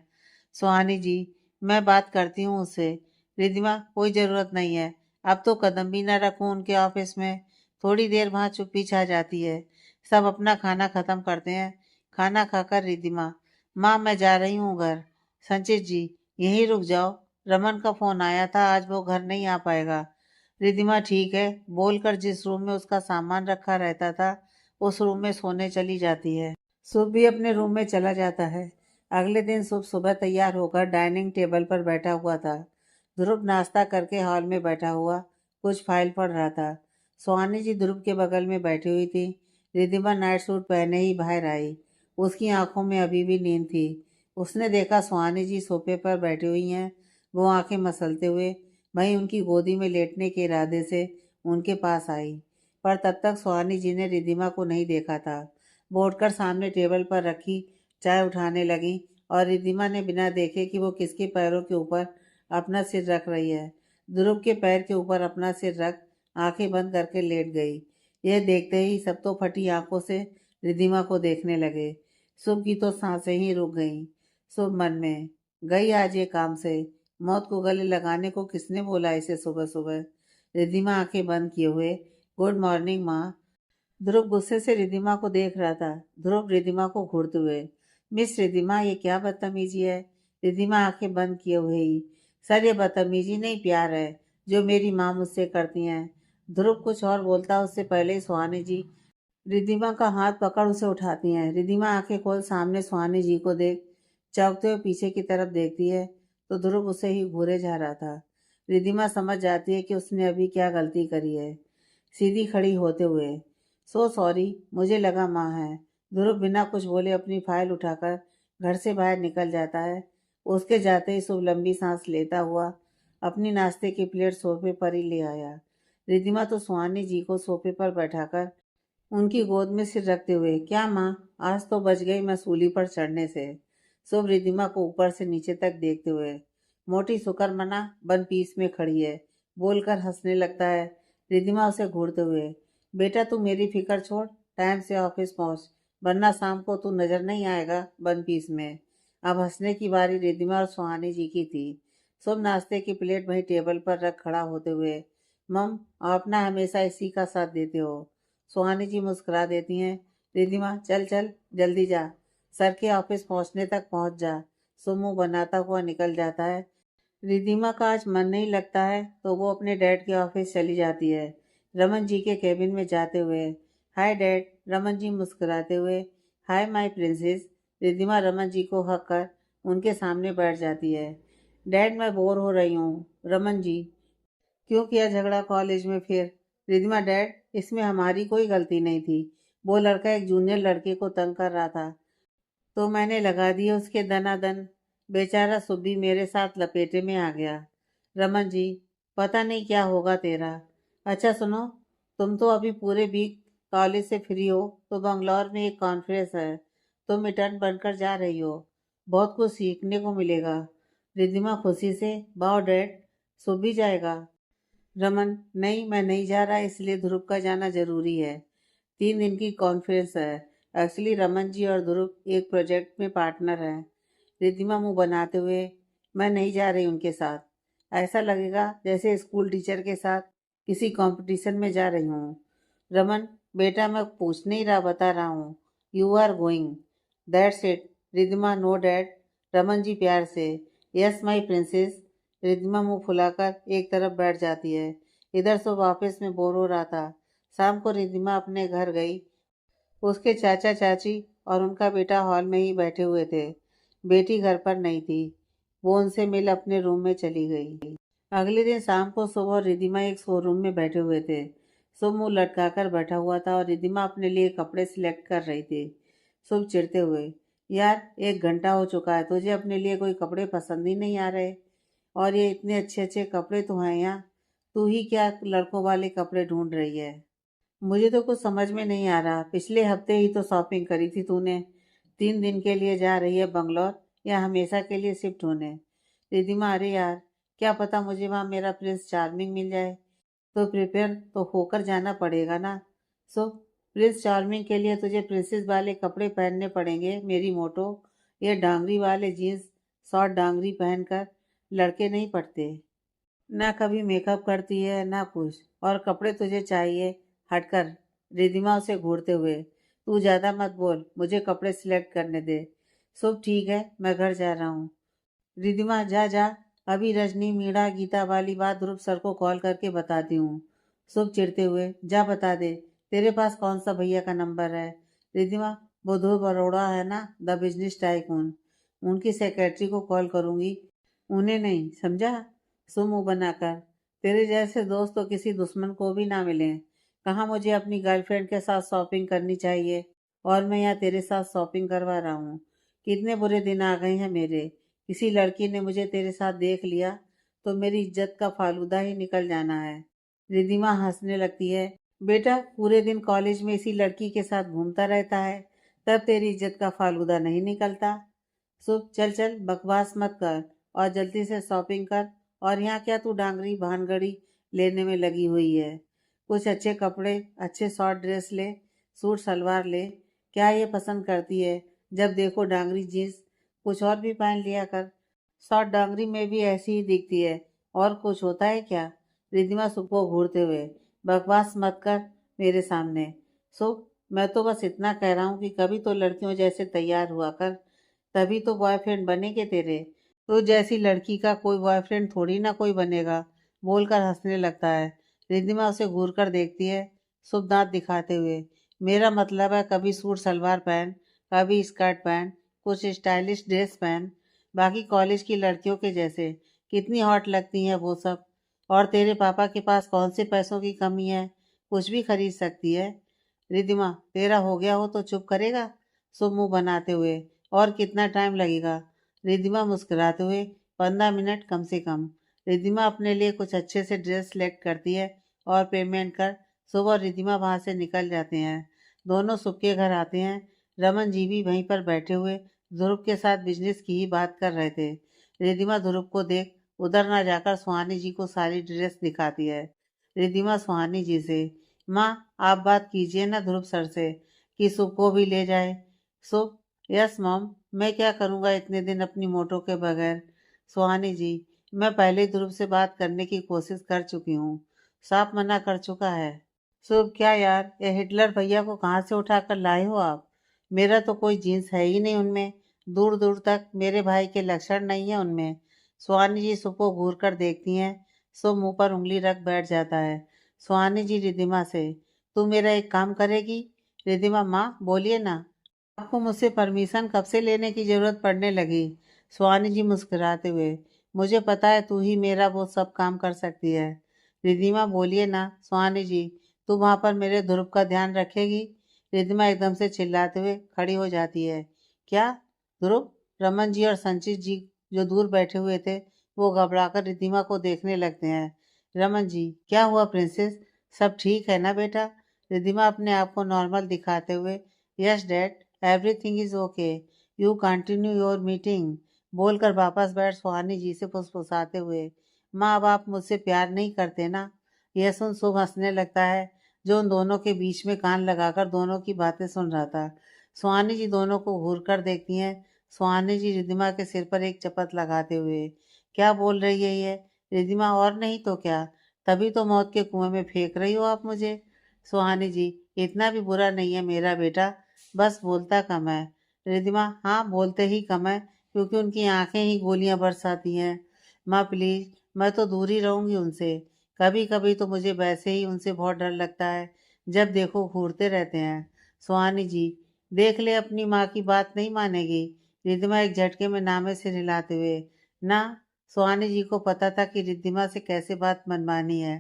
सुहानी जी, मैं बात करती हूँ उससे। रिद्धिमा, कोई जरूरत नहीं है, अब तो कदम भी न रखूं उनके ऑफिस में। थोड़ी देर वहां चुप्पी छा जाती है। सब अपना खाना खत्म करते हैं। खाना खाकर रिद्धिमा, माँ मैं जा रही हूँ घर। संचित जी, यहीं रुक जाओ, रमन का फोन आया था, आज वो घर नहीं आ पाएगा। रिद्धिमा ठीक है बोलकर जिस रूम में उसका सामान रखा रहता था उस रूम में सोने चली जाती है। शुभ भी अपने रूम में चला जाता है। अगले दिन शुभ सुबह तैयार होकर डाइनिंग टेबल पर बैठा हुआ था। ध्रुव नाश्ता करके हॉल में बैठा हुआ कुछ फाइल पढ़ रहा था। सुहानी जी ध्रुव के बगल में बैठी हुई थी। रिद्धिमा नाइट सूट पहने ही बाहर आई। उसकी आंखों में अभी भी नींद थी। उसने देखा सुहानी जी सोफे पर बैठी हुई हैं। वो आंखें मसलते हुए वहीं उनकी गोदी में लेटने के इरादे से उनके पास आई, पर तब तक सुहानी जी ने रिद्धिमा को नहीं देखा था। वो उठकर सामने टेबल पर रखी चाय उठाने लगी और रिद्धिमा ने बिना देखे कि वो किसके पैरों के ऊपर अपना सिर रख रही है, ध्रुव के पैर के ऊपर अपना सिर रख आंखें बंद करके लेट गई। यह देखते ही सब तो फटी आंखों से रिद्धिमा को देखने लगे। शुभ की तो सांसें ही रुक गईं। शुभ मन में, गई आज ये काम से, मौत को गले लगाने को किसने बोला इसे सुबह सुबह। रिद्धिमा आंखें बंद किए हुए, गुड मॉर्निंग माँ। ध्रुव गुस्से से रिद्धिमा को देख रहा था। ध्रुव रिद्धिमा को घूरते हुए, मिस रिद्धिमा ये क्या बदतमीजी है। रिद्धिमा आंखें बंद किए हुए ही, सर ये बदतमीजी नहीं प्यार है जो मेरी माँ मुझसे करती हैं। ध्रुव कुछ और बोलता उससे पहले ही सुहानी जी रिद्धिमा का हाथ पकड़ उसे उठाती हैं। रिद्धिमा आंखें खोल सामने सुहानी जी को देख चौंकते हुए पीछे की तरफ देखती है तो ध्रुव उसे ही घूरे जा रहा था। रिद्धिमा समझ जाती है कि उसने अभी क्या गलती करी है। सीधी खड़ी होते हुए, सो सॉरी, मुझे लगा माँ है। ध्रुव बिना कुछ बोले अपनी फाइल उठाकर घर से बाहर निकल जाता है। उसके जाते ही शुभ लंबी सांस लेता हुआ अपनी नाश्ते की प्लेट सोफे पर ही ले आया। रिद्धिमा तो सुहानी जी को सोफे पर बैठाकर उनकी गोद में सिर रखते हुए, क्या माँ, आज तो बच गई मैं सूली पर चढ़ने से। शुभ रिद्धिमा को ऊपर से नीचे तक देखते हुए, मोटी सुकरमना वन पीस में खड़ी है, बोलकर हंसने लगता है। रिद्धिमा उसे घूरते हुए, बेटा तू मेरी फिक्र छोड़, टाइम से ऑफिस पहुंच, वरना शाम को तू नजर नहीं आएगा वन पीस में। अब हंसने की बारी रिद्धिमा और सुहानी जी की थी। शुभ नाश्ते की प्लेट वहीं टेबल पर रख खड़ा होते हुए, मम आप ना हमेशा इसी का साथ देते हो। सुहानी जी मुस्कुरा देती हैं, रिद्धिमा चल चल जल्दी जा, सर के ऑफिस पहुंचने तक पहुंच जा। सुमो बनाता हुआ निकल जाता है। रिद्धिमा का आज मन नहीं लगता है तो वो अपने डैड के ऑफिस चली जाती है। रमन जी के केबिन में जाते हुए, हाय डैड। रमन जी मुस्कुराते हुए, hi my princess. Riddhima Raman ji को हक कर उनके सामने बैठ जाती है। डैड मैं बोर हो रही हूँ। रमन जी, क्यों किया झगड़ा कॉलेज में फिर? रिद्धिमा, डैड इसमें हमारी कोई गलती नहीं थी, वो लड़का एक जूनियर लड़के को तंग कर रहा था तो मैंने लगा दिए उसके दनादन। बेचारा सुब्बी मेरे साथ लपेटे में आ गया। रमन जी, पता नहीं क्या होगा तेरा। अच्छा सुनो, तुम तो अभी पूरे वीक कॉलेज से फ्री हो तो बंगलौर में एक कॉन्फ्रेंस है, तुम इंटर्न बनकर जा रही हो, बहुत कुछ सीखने को मिलेगा। रिद्धिमा खुशी से, वाह डैड, सुब्बी जाएगा? रमन, नहीं मैं नहीं जा रहा, इसलिए ध्रुव का जाना जरूरी है। 3 दिन की कॉन्फ्रेंस है। एक्चुअली रमन जी और ध्रुव एक प्रोजेक्ट में पार्टनर हैं। रिद्धिमा मुंह बनाते हुए, मैं नहीं जा रही उनके साथ। ऐसा लगेगा जैसे स्कूल टीचर के साथ किसी कंपटीशन में जा रही हूँ। रमन, बेटा मैं पूछ नहीं रहा, बता रहा हूँ। You are going, that's it. Riddhima, no dad. Raman ji प्यार से, यस माई प्रिंसेस। रिद्धिमा मुंह फुलाकर एक तरफ बैठ जाती है। इधर सब ऑफिस में बोर हो रहा था। शाम को रिद्धिमा अपने घर गई। उसके चाचा चाची और उनका बेटा हॉल में ही बैठे हुए थे। बेटी घर पर नहीं थी। वो उनसे मिल अपने रूम में चली गई। अगले दिन शाम को सुबह रिधिमा एक शोरूम में बैठे हुए थे। शुभ मुंह लटकाकर बैठा हुआ था और रिधिमा अपने लिए कपड़े सिलेक्ट कर रही थी। शुभ चिढ़ते हुए, यार 1 घंटा हो चुका है, तुझे अपने लिए कोई कपड़े पसंद ही नहीं आ रहे। और ये इतने अच्छे अच्छे कपड़े तो हैं यहाँ, तू ही क्या लड़कों वाले कपड़े ढूंढ रही है? मुझे तो कुछ समझ में नहीं आ रहा। पिछले हफ्ते ही तो शॉपिंग करी थी तूने। 3 दिन के लिए जा रही है बंगलौर, या हमेशा के लिए शिफ्ट होने? रिधिमा, अरे यार, क्या पता मुझे वहाँ मेरा प्रिंस चार्मिंग मिल जाए। तो प्रिपेयर तो होकर जाना पड़ेगा ना। सो प्रिंस चार्मिंग के लिए तुझे प्रिंसेस वाले कपड़े पहनने पड़ेंगे मेरी मोटो। ये डांगरी वाले जीन्स शॉर्ट डांगरी पहनकर लड़के नहीं पड़ते। ना कभी मेकअप करती है ना कुछ, और कपड़े तुझे चाहिए हटकर। रिधिमा उसे घूरते हुए, तू ज्यादा मत बोल, मुझे कपड़े सिलेक्ट करने दे। सब ठीक है, मैं घर जा रहा हूँ। रिधिमा, जा जा, अभी रजनी मीणा गीता वाली बात ध्रुव सर को कॉल करके बताती हूँ। शुभ चिढ़ते हुए, जा बता दे, तेरे पास कौन सा भैया का नंबर है? रिधिमा, वो ध्रुव अरोड़ा है ना, द बिजनेस टाइकून, उनकी सेक्रेटरी को कॉल करूंगी, उन्हें नहीं, समझा? शुभ मुंह बनाकर, तेरे जैसे दोस्त तो किसी दुश्मन को भी ना मिले। कहाँ मुझे अपनी गर्लफ्रेंड के साथ शॉपिंग करनी चाहिए, और मैं यहाँ तेरे साथ शॉपिंग करवा रहा हूँ। कितने बुरे दिन आ गए हैं मेरे। किसी लड़की ने मुझे तेरे साथ देख लिया तो मेरी इज्जत का फालूदा ही निकल जाना है। रिधिमा हंसने लगती है, बेटा पूरे दिन कॉलेज में इसी लड़की के साथ घूमता रहता है, तब तेरी इज्जत का फालूदा नहीं निकलता। शुभ, चल चल बकवास मत कर और जल्दी से शॉपिंग कर। और यहाँ क्या तू डांगरी भानगड़ी लेने में लगी हुई है? कुछ अच्छे कपड़े, अच्छे शॉर्ट ड्रेस ले, सूट सलवार ले। क्या ये पसंद करती है? जब देखो डांगरी जीन्स, कुछ और भी पहन लिया कर। शॉर्ट डांगरी में भी ऐसी ही दिखती है, और कुछ होता है क्या? रिधिमा शुभ को घूरते हुए, बकवास मत कर मेरे सामने। शुभ, मैं तो बस इतना कह रहा हूँ कि कभी तो लड़कियों जैसे तैयार हुआ कर, तभी तो बॉयफ्रेंड बनेंगे तेरे। तो जैसी लड़की का कोई बॉयफ्रेंड थोड़ी ना कोई बनेगा। बोलकर हंसने लगता है। रिद्धिमा उसे घूर कर देखती है, शुभ दांत दिखाते हुए, मेरा मतलब है कभी सूट सलवार पहन, कभी स्कर्ट पहन, कुछ स्टाइलिश ड्रेस पहन, बाकी कॉलेज की लड़कियों के जैसे। कितनी हॉट लगती हैं वो सब। और तेरे पापा के पास कौन से पैसों की कमी है, कुछ भी खरीद सकती है। रिद्धिमा, तेरा हो गया हो तो चुप करेगा? शुभ मुंह बनाते हुए, और कितना टाइम लगेगा? रिद्धिमा मुस्कुराते हुए, 15 मिनट कम से कम। रिद्धिमा अपने लिए कुछ अच्छे से ड्रेस सेलेक्ट करती है और पेमेंट कर शुभ और रिद्धिमा वहां से निकल जाते हैं। दोनों शुभ के घर आते हैं। रमन जी भी वहीं पर बैठे हुए ध्रुव के साथ बिजनेस की ही बात कर रहे थे। रिद्धिमा ध्रुव को देख उधर ना जाकर सुहानी जी को सारी ड्रेस दिखाती है। रिद्धिमा सुहानी जी से, माँ, आप बात कीजिए ना ध्रुव सर से कि शुभ को भी ले जाए। शुभ, यस मॉम, मैं क्या करूँगा इतने दिन अपनी मोटो के बगैर। सुहानी जी, मैं पहले ध्रुव से बात करने की कोशिश कर चुकी हूँ, साफ मना कर चुका है। शुभ, क्या यार, ये हिटलर भैया को कहाँ से उठा कर लाए हो आप? मेरा तो कोई जीन्स है ही नहीं उनमें, दूर दूर तक मेरे भाई के लक्षण नहीं है उनमें। सुहानी जी शुभ को घूर कर देखती हैं। शुभ मुंह पर उंगली रख बैठ जाता है। सुहानी जी रिद्धिमा से, तू मेरा एक काम करेगी? रिद्धिमा, माँ बोलिए ना, आपको मुझसे परमिशन कब से लेने की जरूरत पड़ने लगी? सुहानी जी मुस्कुराते हुए, मुझे पता है तू ही मेरा वो सब काम कर सकती है। रिद्धिमा, बोलिए ना सुहानी जी, तू वहां पर मेरे ध्रुव का ध्यान रखेगी? रिद्धिमा एकदम से चिल्लाते हुए खड़ी हो जाती है। क्या? ध्रुव? रमन जी और संचित जी जो दूर बैठे हुए थे, वो घबराकर रिद्धिमा को देखने लगते हैं। रमन जी, क्या हुआ प्रिंसेस, सब ठीक है ना बेटा? रिद्धिमा अपने आप को नॉर्मल दिखाते हुए, yes dad, everything is okay, you continue your meeting, बोलकर वापस बैठ सुहानी जी से फुसफुसाते हुए, माँ, अब आप मुझसे प्यार नहीं करते ना? यह सुन शुभ हंसने लगता है, जो उन दोनों के बीच में कान लगाकर दोनों की बातें सुन रहा था। सुहानी जी दोनों को घूर कर देखती हैं। सुहानी जी रिद्धिमा के सिर पर एक चपत लगाते हुए, क्या बोल रही है ये? रिद्धिमा, और नहीं तो क्या, तभी तो मौत के कुएं में फेंक रही हो आप मुझे। सुहानी जी, इतना भी बुरा नहीं है मेरा बेटा, बस बोलता कम है। रिद्धिमा, हाँ बोलते ही कम है, क्योंकि उनकी आंखें ही गोलियां बरसाती हैं। माँ प्लीज, मैं तो दूर ही रहूंगी उनसे। कभी कभी तो मुझे वैसे ही उनसे बहुत डर लगता है, जब देखो घूरते रहते हैं। सुहानी जी, देख ले अपनी माँ की बात नहीं मानेगी। रिद्धिमा एक झटके में नामे से हिलाते हुए, ना। सुहानी जी को पता था कि रिद्धिमा से कैसे बात मनवानी है,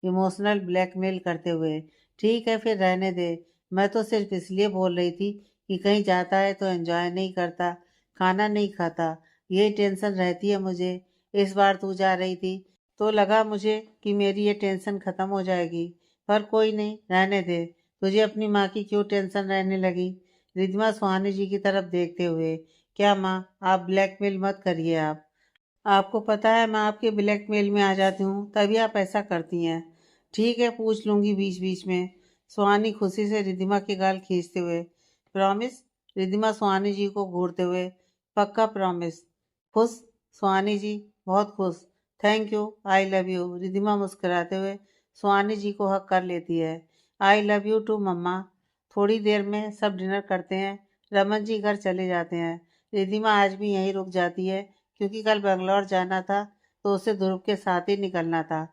इमोशनल ब्लैकमेल करते हुए। ठीक है फिर रहने दे, मैं तो सिर्फ इसलिए बोल रही थी कि कहीं जाता है तो एंजॉय नहीं करता, खाना नहीं खाता, यही टेंशन रहती है मुझे। इस बार तू जा रही थी तो लगा मुझे कि मेरी ये टेंशन खत्म हो जाएगी, पर कोई नहीं, रहने दे। तुझे अपनी माँ की क्यों टेंशन रहने लगी? रिद्धिमा सुहानी जी की तरफ देखते हुए, क्या माँ, आप ब्लैकमेल मत करिए। आपको पता है मैं आपके ब्लैकमेल में आ जाती हूँ तभी आप ऐसा करती हैं। ठीक है, पूछ लूंगी बीच बीच में। सुहानी खुशी से रिद्धिमा के गाल खींचते हुए, प्रॉमिस? रिद्धिमा सुहानी जी को घूरते हुए, पक्का प्रॉमिस। खुश? सुहानी जी बहुत खुश। Thank you, I love you. Riddhima मुस्कुराते हुए सुहानी जी को हक कर लेती है। आई लव यू टू मम्मा। थोड़ी देर में सब डिनर करते हैं, रमन जी घर चले जाते हैं। रिद्धिमा आज भी यहीं रुक जाती है क्योंकि कल बेंगलोर जाना था तो उसे ध्रुव के साथ ही निकलना था।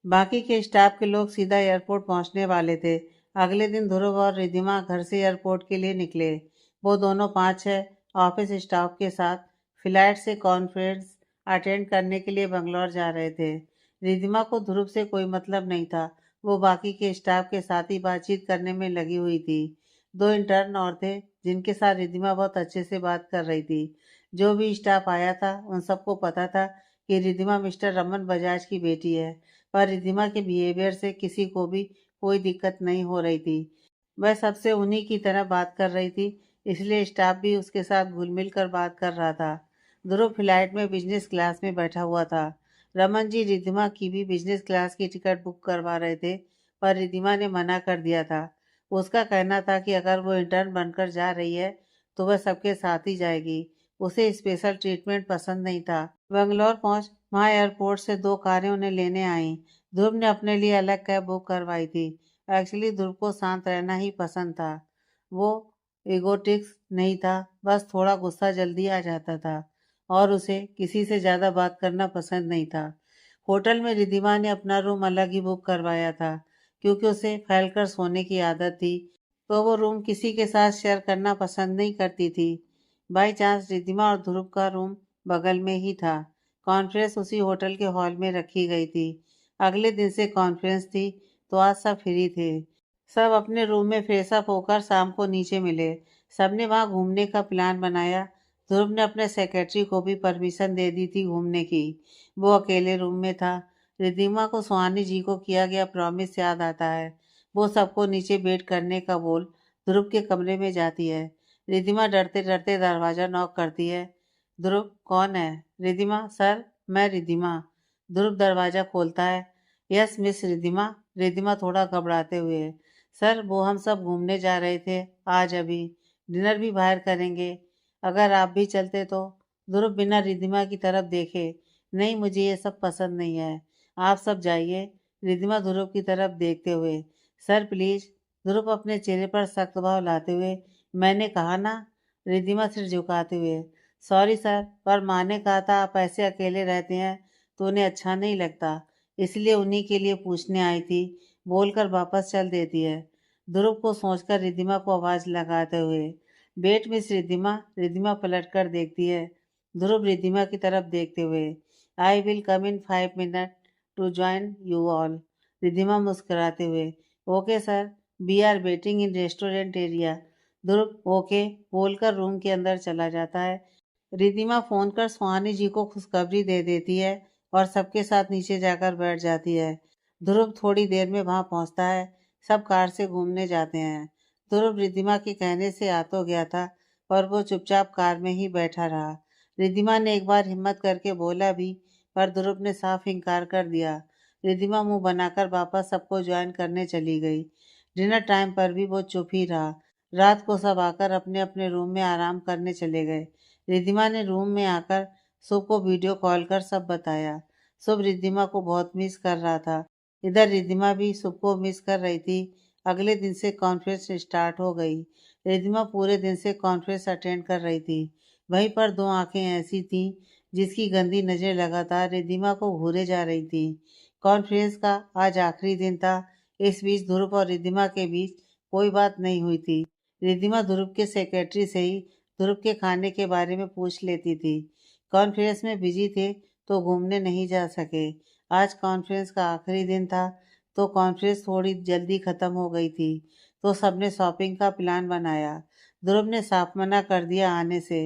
बाकी के स्टाफ के लोग सीधा एयरपोर्ट पहुंचने वाले थे। अगले दिन ध्रुव और रिद्धिमा घर से एयरपोर्ट के लिए निकले। वो दोनों 5-6 ऑफिस स्टाफ के साथ फ्लाइट से कॉन्फ्रेंस अटेंड करने के लिए बंगलौर जा रहे थे। रिद्धिमा को ध्रुव से कोई मतलब नहीं था, वो बाकी के स्टाफ के साथ ही बातचीत करने में लगी हुई थी। 2 इंटर्न और थे जिनके साथ रिद्धिमा बहुत अच्छे से बात कर रही थी। जो भी स्टाफ आया था उन सबको पता था कि रिद्धिमा मिस्टर रमन बजाज की बेटी है, पर रिद्धिमा के बिहेवियर से किसी को भी कोई दिक्कत नहीं हो रही थी। वह सबसे उन्हीं की तरह बात कर रही थी, इसलिए स्टाफ भी उसके साथ घुल मिल कर बात कर रहा था। ध्रुव फ्लाइट में बिजनेस क्लास में बैठा हुआ था। रमन जी रिद्धिमा की भी बिजनेस क्लास की टिकट बुक करवा रहे थे, पर रिद्धिमा ने मना कर दिया था। उसका कहना था कि अगर वो इंटर्न बनकर जा रही है तो वह सबके साथ ही जाएगी, उसे स्पेशल ट्रीटमेंट पसंद नहीं था। बेंगलोर पहुंच वहां एयरपोर्ट से 2 कारें उन्हें लेने आईं। ध्रुव ने अपने लिए अलग कैब बुक करवाई थी। एक्चुअली ध्रुव को शांत रहना ही पसंद था। वो ईगोटिक्स नहीं था, बस थोड़ा गुस्सा जल्दी आ जाता था और उसे किसी से ज़्यादा बात करना पसंद नहीं था। होटल में रिद्धिमा ने अपना रूम अलग ही बुक करवाया था क्योंकि उसे फैलकर सोने की आदत थी, तो वो रूम किसी के साथ शेयर करना पसंद नहीं करती थी। बाई चांस रिद्धिमा और ध्रुव का रूम बगल में ही था। कॉन्फ्रेंस उसी होटल के हॉल में रखी गई थी। अगले दिन से कॉन्फ्रेंस थी तो आज सब फ्री थे। सब अपने रूम में फ्रेश अप होकर शाम को नीचे मिले। सबने वहां घूमने का प्लान बनाया। ध्रुव ने अपने सेक्रेटरी को भी परमिशन दे दी थी घूमने की। वो अकेले रूम में था। रिद्धिमा को सुहानी जी को किया गया प्रॉमिस याद आता है। वो सबको नीचे वेट करने का बोल ध्रुव के कमरे में जाती है। रिद्धिमा डरते डरते दरवाजा नॉक करती है। ध्रुव, कौन है? रिद्धिमा, सर, मैं रिद्धिमा। ध्रुव दरवाजा खोलता है। Yes miss Riddhima. रिद्धिमा थोड़ा घबराते हुए, सर वो हम सब घूमने जा रहे थे आज, अभी डिनर भी बाहर करेंगे, अगर आप भी चलते तो। ध्रुव बिना रिद्धिमा की तरफ देखे, नहीं मुझे ये सब पसंद नहीं है, आप सब जाइए। रिद्धिमा ध्रुव की तरफ देखते हुए, सर प्लीज। ध्रुव अपने चेहरे पर सख्त भाव लाते हुए, मैंने कहा ना। रिद्धिमा सिर झुकाते हुए, सॉरी सर, पर माँ ने कहा था आप ऐसे अकेले रहते हैं तो उन्हें अच्छा नहीं लगता, इसलिए उन्हीं के लिए पूछने आई थी, बोलकर वापस चल देती है। ध्रुव को सोचकर रिद्धिमा को आवाज लगाते हुए, वेट मिस रिद्धिमा। रिद्धिमा पलट कर देखती है। ध्रुव रिद्धिमा की तरफ देखते हुए, I will come in 5 minute to join you all. Riddhima मुस्कुराते हुए, okay sir, we are waiting in restaurant area. Dhruv okay बोलकर रूम के अंदर चला जाता है। रिद्धिमा फोन कर सुहानी जी को खुशखबरी दे देती है और सबके साथ नीचे जाकर बैठ जाती है। ध्रुव थोड़ी देर में वहां पहुंचता है। सब कार से घूमने जाते हैं। ध्रुव रिद्धिमा के कहने से आ तो गया था, पर वो चुपचाप कार में ही बैठा रहा। रिद्धिमा ने एक बार हिम्मत करके बोला भी, पर ध्रुव ने साफ इनकार कर दिया। रिद्धिमा मुंह बनाकर वापस सबको ज्वाइन करने चली गई। डिनर टाइम पर भी वो चुप ही रहा। रात को सब आकर अपने अपने रूम में आराम करने चले गए। रिद्धिमा ने रूम में आकर शुभ को वीडियो कॉल कर सब बताया। शुभ रिद्धिमा को बहुत मिस कर रहा था। इधर रिद्धिमा भी शुभ को मिस कर रही थी। अगले दिन से कॉन्फ्रेंस स्टार्ट हो गई। रिद्धिमा पूरे दिन से कॉन्फ्रेंस अटेंड कर रही थी। वहीं पर 2 आंखें ऐसी थीं जिसकी गंदी नजरें लगातार रिद्धिमा को घूरे जा रही थी। कॉन्फ्रेंस का आज आखिरी दिन था। इस बीच ध्रुव और रिद्धिमा के बीच कोई बात नहीं हुई थी। रिद्धिमा ध्रुव के सेक्रेटरी से ही ध्रुव के खाने के बारे में पूछ लेती थी। कॉन्फ्रेंस में बिजी थे तो घूमने नहीं जा सके। आज कॉन्फ्रेंस का आखिरी दिन था, तो कॉन्फ्रेंस थोड़ी जल्दी ख़त्म हो गई थी, तो सबने शॉपिंग का प्लान बनाया। ध्रुव ने साफ मना कर दिया आने से।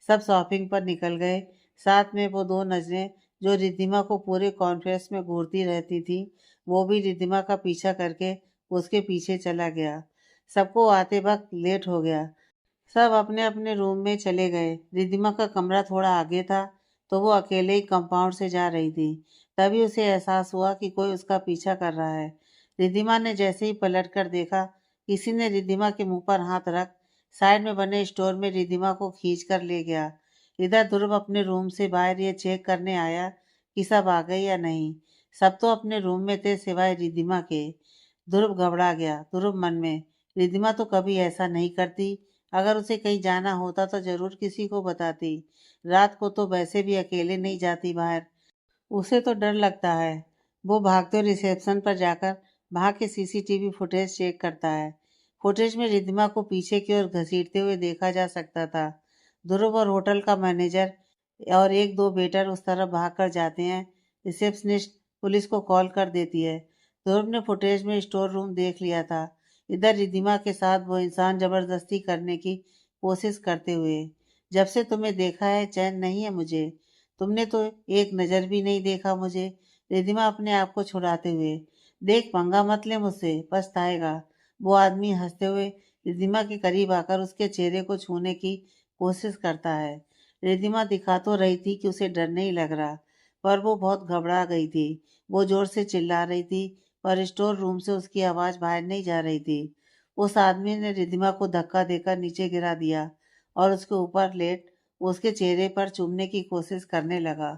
सब शॉपिंग पर निकल गए। साथ में वो दो नज़रें जो रिद्धिमा को पूरे कॉन्फ्रेंस में घूरती रहती थी, वो भी रिद्धिमा का पीछा करके उसके पीछे चला गया। सबको आते वक्त लेट हो गया। सब अपने अपने रूम में चले गए। रिद्धिमा का कमरा थोड़ा आगे था, तो वो अकेले ही कंपाउंड से जा रही थी। तभी उसे एहसास हुआ कि कोई उसका पीछा कर रहा है। रिद्धिमा ने जैसे ही पलट कर देखा, किसी ने रिद्धिमा के मुंह पर हाथ रख साइड में बने स्टोर में रिद्धिमा को खींच कर ले गया। इधर ध्रुव अपने रूम से बाहर ये चेक करने आया कि सब आ गए या नहीं। सब तो अपने रूम में थे सिवाय रिद्धिमा के। ध्रुव घबरा गया। ध्रुव मन में, रिद्धिमा तो कभी ऐसा नहीं करती। अगर उसे कहीं जाना होता तो जरूर किसी को बताती। रात को तो वैसे भी अकेले नहीं जाती बाहर। उसे तो डर लगता है। वो भागते रिसेप्शन पर जाकर वहां के सीसीटीवी फुटेज चेक करता है। फुटेज में रिद्धिमा को पीछे की ओर घसीटते हुए देखा जा सकता था। ध्रुव और होटल का मैनेजर और एक दो वेटर उस तरफ भागकर जाते हैं। रिसेप्शनिस्ट पुलिस को कॉल कर देती है। ध्रुव ने फुटेज में स्टोर रूम देख लिया था। इधर रिद्धिमा के साथ वो इंसान जबरदस्ती करने की कोशिश करते हुए, जब से तुम्हें देखा है चैन नहीं है मुझे। तुमने तो एक नज़र भी नहीं देखा मुझे। रिद्धिमा अपने आप को छुड़ाते हुए, देख पंगा मत ले मुझसे, पछताएगा। वो आदमी हंसते हुए रिद्धिमा के करीब आकर उसके चेहरे को छूने की कोशिश करता है। रिद्धिमा दिखा तो रही थी कि उसे डर नहीं लग रहा, पर वो बहुत घबरा गई थी। वो जोर से चिल्ला रही थी, पर स्टोर रूम से उसकी आवाज़ बाहर नहीं जा रही थी। उस आदमी ने रिद्धिमा को धक्का देकर नीचे गिरा दिया और उसके ऊपर लेट उसके चेहरे पर चूमने की कोशिश करने लगा।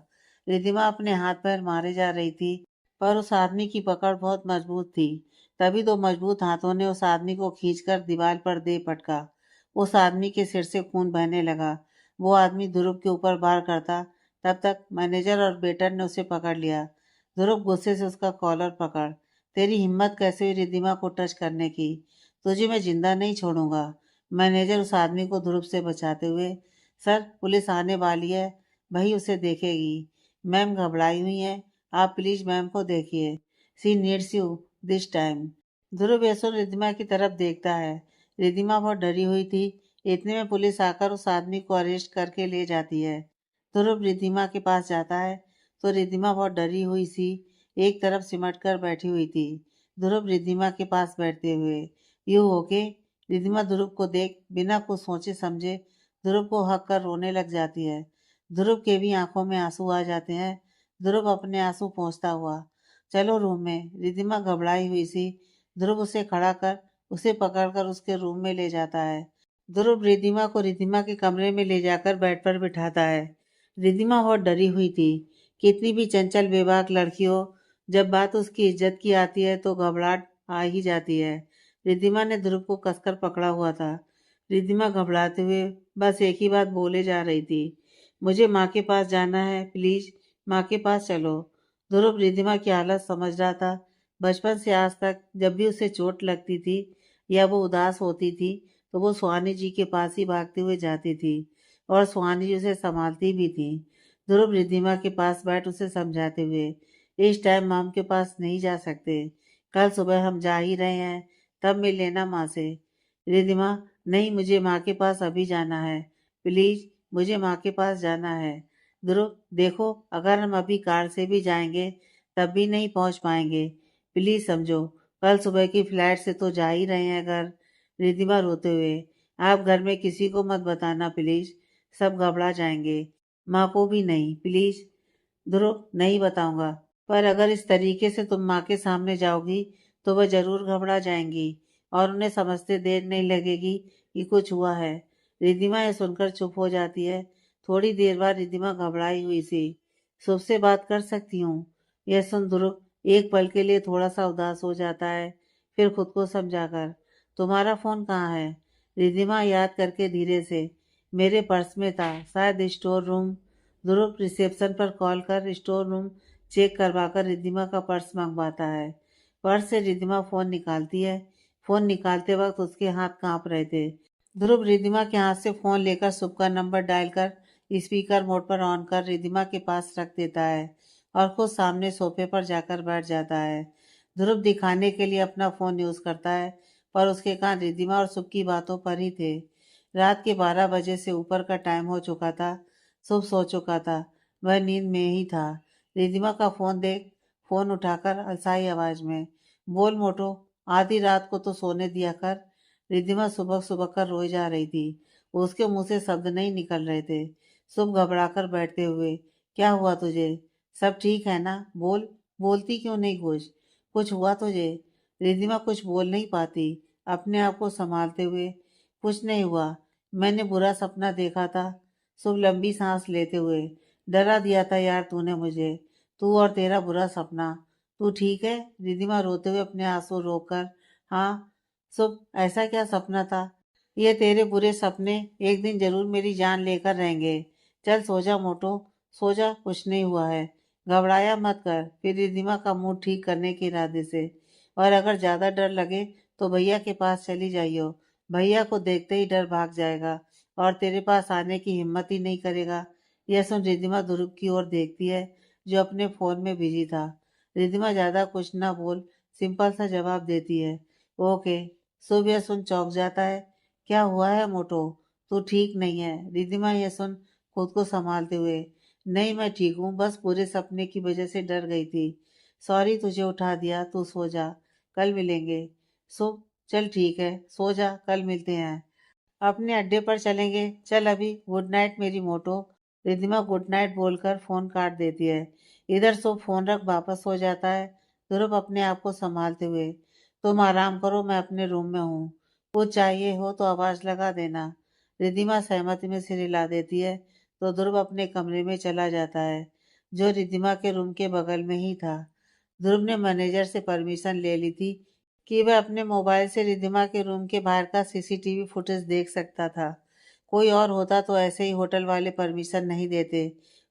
रिद्धिमा अपने हाथ पैर मारे जा रही थी, पर उस आदमी की पकड़ बहुत मजबूत थी। तभी दो मजबूत हाथों ने उस आदमी को खींचकर दीवार पर दे पटका। उस आदमी के सिर से खून बहने लगा। वो आदमी ध्रुव के ऊपर वार करता, तब तक मैनेजर और वेटर ने उसे पकड़ लिया। ध्रुव गुस्से से उसका कॉलर पकड़, तेरी हिम्मत कैसे हुई रिद्धिमा को टच करने की? तुझे मैं जिंदा नहीं छोड़ूंगा। मैनेजर उस आदमी को ध्रुव से बचाते हुए, सर पुलिस आने वाली है, वही उसे देखेगी। मैम घबराई हुई हैं, आप प्लीज मैम को देखिए। सी नीड्स यू दिस टाइम। ध्रुव ये सुन रिद्धिमा की तरफ देखता है। रिद्धिमा बहुत डरी हुई थी। इतने में पुलिस आकर उस आदमी को अरेस्ट करके ले जाती है। ध्रुव रिद्धिमा के पास जाता है, तो रिद्धिमा बहुत डरी हुई सी एक तरफ सिमट कर बैठी हुई थी। ध्रुव रिद्धिमा के पास बैठते हुए, यू ओके? रिद्धिमा ध्रुव को देख बिना कुछ सोचे समझे ध्रुव को हक कर रोने लग जाती है। ध्रुव के भी आंखों में आंसू आ जाते हैं। ध्रुव अपने आंसू पोंछता हुआ, चलो रूम में। रिद्धिमा घबराई हुई सी ध्रुव उसे खड़ा कर उसे पकड़कर उसके रूम में ले जाता है। ध्रुव रिद्धिमा को रिद्धिमा के कमरे में ले जाकर बेड पर बिठाता है। रिद्धिमा बहुत डरी हुई थी। कितनी भी चंचल बेबाक लड़की हो, जब बात उसकी इज्जत की आती है तो घबराहट आ ही जाती है। रिद्धिमा ने ध्रुव को कसकर पकड़ा हुआ था। रिद्धिमा घबराते हुए बस एक ही बात बोले जा रही थी, मुझे माँ के पास जाना है, प्लीज माँ के पास चलो। ध्रुव रिद्धिमा की हालत समझ रहा था। बचपन से आज तक जब भी उसे चोट लगती थी या वो उदास होती थी, तो वो सुहानी जी के पास ही भागते हुए जाती थी और सुहानी जी उसे संभालती भी थी। ध्रुव रिद्धिमा के पास बैठ उसे समझाते हुए, इस टाइम माम के पास नहीं जा सकते, कल सुबह हम जा ही रहे हैं, तब मिल लेना माँ से। रिद्धिमा, नहीं मुझे माँ के पास अभी जाना है, प्लीज मुझे माँ के पास जाना है। ध्रुव देखो, अगर हम अभी कार से भी जाएंगे तब भी नहीं पहुंच पाएंगे, प्लीज समझो, कल सुबह की फ्लाइट से तो जा ही रहे हैं घर। रिद्धिमा रोते हुए, आप घर में किसी को मत बताना प्लीज, सब घबरा जाएंगे, माँ को भी नहीं प्लीज। ध्रुव नहीं बताऊंगा, पर अगर इस तरीके से तुम माँ के सामने जाओगी तो वह जरूर घबरा जाएंगी और उन्हें समझते देर नहीं लगेगी कि कुछ हुआ है। रिद्धिमा यह सुनकर चुप हो जाती है। थोड़ी देर बाद रिद्धिमा घबराई हुई सी, शुभ से बात कर सकती हूँ? यह सुन ध्रुव एक पल के लिए थोड़ा सा उदास हो जाता है, फिर खुद को समझाकर, तुम्हारा फोन कहाँ है? रिद्धिमा याद करके धीरे से, मेरे पर्स में था, शायद स्टोर रूम। ध्रुव रिसेप्शन पर कॉल कर स्टोर रूम चेक करवाकर रिद्धिमा का पर्स मंगवाता है। पर्स से रिद्धिमा फोन निकालती है। फोन निकालते वक्त उसके हाथ कांप रहे थे। ध्रुव रिद्धिमा के हाथ से फोन लेकर शुभ का नंबर डायल कर स्पीकर मोड पर ऑन कर रिद्धिमा के पास रख देता है और खुद सामने सोफे पर जाकर बैठ जाता है। ध्रुव दिखाने के लिए अपना फोन यूज करता है, पर उसके कान रिद्धिमा और सुख की बातों पर ही थे। रात के 12 बजे से ऊपर का टाइम हो चुका था। शुभ सो चुका था, वह नींद में ही था। रिद्धिमा का फोन देख फोन उठाकर अलसाई आवाज में, बोल मोटो, आधी रात को तो सोने दिया कर। रिद्धिमा सुबह सुबह कर रोई जा रही थी। उसके मुंह से शब्द नहीं निकल रहे थे। शुभ घबराकर बैठते हुए, क्या हुआ तुझे? सब ठीक है ना? बोल, बोलती क्यों नहीं कुछ? कुछ हुआ तुझे? रिद्धिमा कुछ बोल नहीं पाती, अपने आप को संभालते हुए, कुछ नहीं हुआ, मैंने बुरा सपना देखा था। शुभ लंबी सांस लेते हुए, डरा दिया था यार तूने मुझे, तू और तेरा बुरा सपना। तू ठीक है? रिद्धिमा रोते हुए अपने आंसू रोककर, हाँ। शुभ, ऐसा क्या सपना था? ये तेरे बुरे सपने एक दिन जरूर मेरी जान लेकर रहेंगे। चल सो जा मोटो, सो जा, कुछ नहीं हुआ है। घबराया मत कर। फिर रिद्धिमा का मूड ठीक करने के इरादे से, और अगर ज्यादा डर लगे तो भैया के पास चली जाइयो। भैया को देखते ही डर भाग जाएगा और तेरे पास आने की हिम्मत ही नहीं करेगा। यह सुन रिद्धिमा ध्रुव की ओर देखती है, जो अपने फोन में बिजी था। रिद्धिमा ज्यादा कुछ ना बोल सिंपल सा जवाब देती है, ओके। सुबह सुन चौंक जाता है, क्या हुआ है मोटो? तू ठीक नहीं है? रिद्धिमा यह सुन खुद को संभालते हुए, नहीं मैं ठीक हूँ, बस पूरे सपने की वजह से डर गई थी। सॉरी तुझे उठा दिया, तू सो जा, कल मिलेंगे। सो, चल ठीक है, सो जा, कल मिलते हैं। अपने अड्डे पर चलेंगे, चल अभी, गुड नाइट मेरी मोटो। रिद्धिमा गुड नाइट बोलकर फोन काट देती है। इधर सो फोन रख वापस हो जाता है। ध्रुव अपने आप को संभालते हुए, तुम आराम करो, मैं अपने रूम में हूँ, कुछ चाहिए हो तो आवाज लगा देना। रिद्धिमा सहमति में सिर हिला देती है तो ध्रुव अपने कमरे में चला जाता है, जो रिद्धिमा के रूम के बगल में ही था। ध्रुव ने मैनेजर से परमिशन ले ली थी कि वह अपने मोबाइल से रिद्धिमा के रूम के बाहर का सीसीटीवी फुटेज देख सकता था। कोई और होता तो ऐसे ही होटल वाले परमिशन नहीं देते,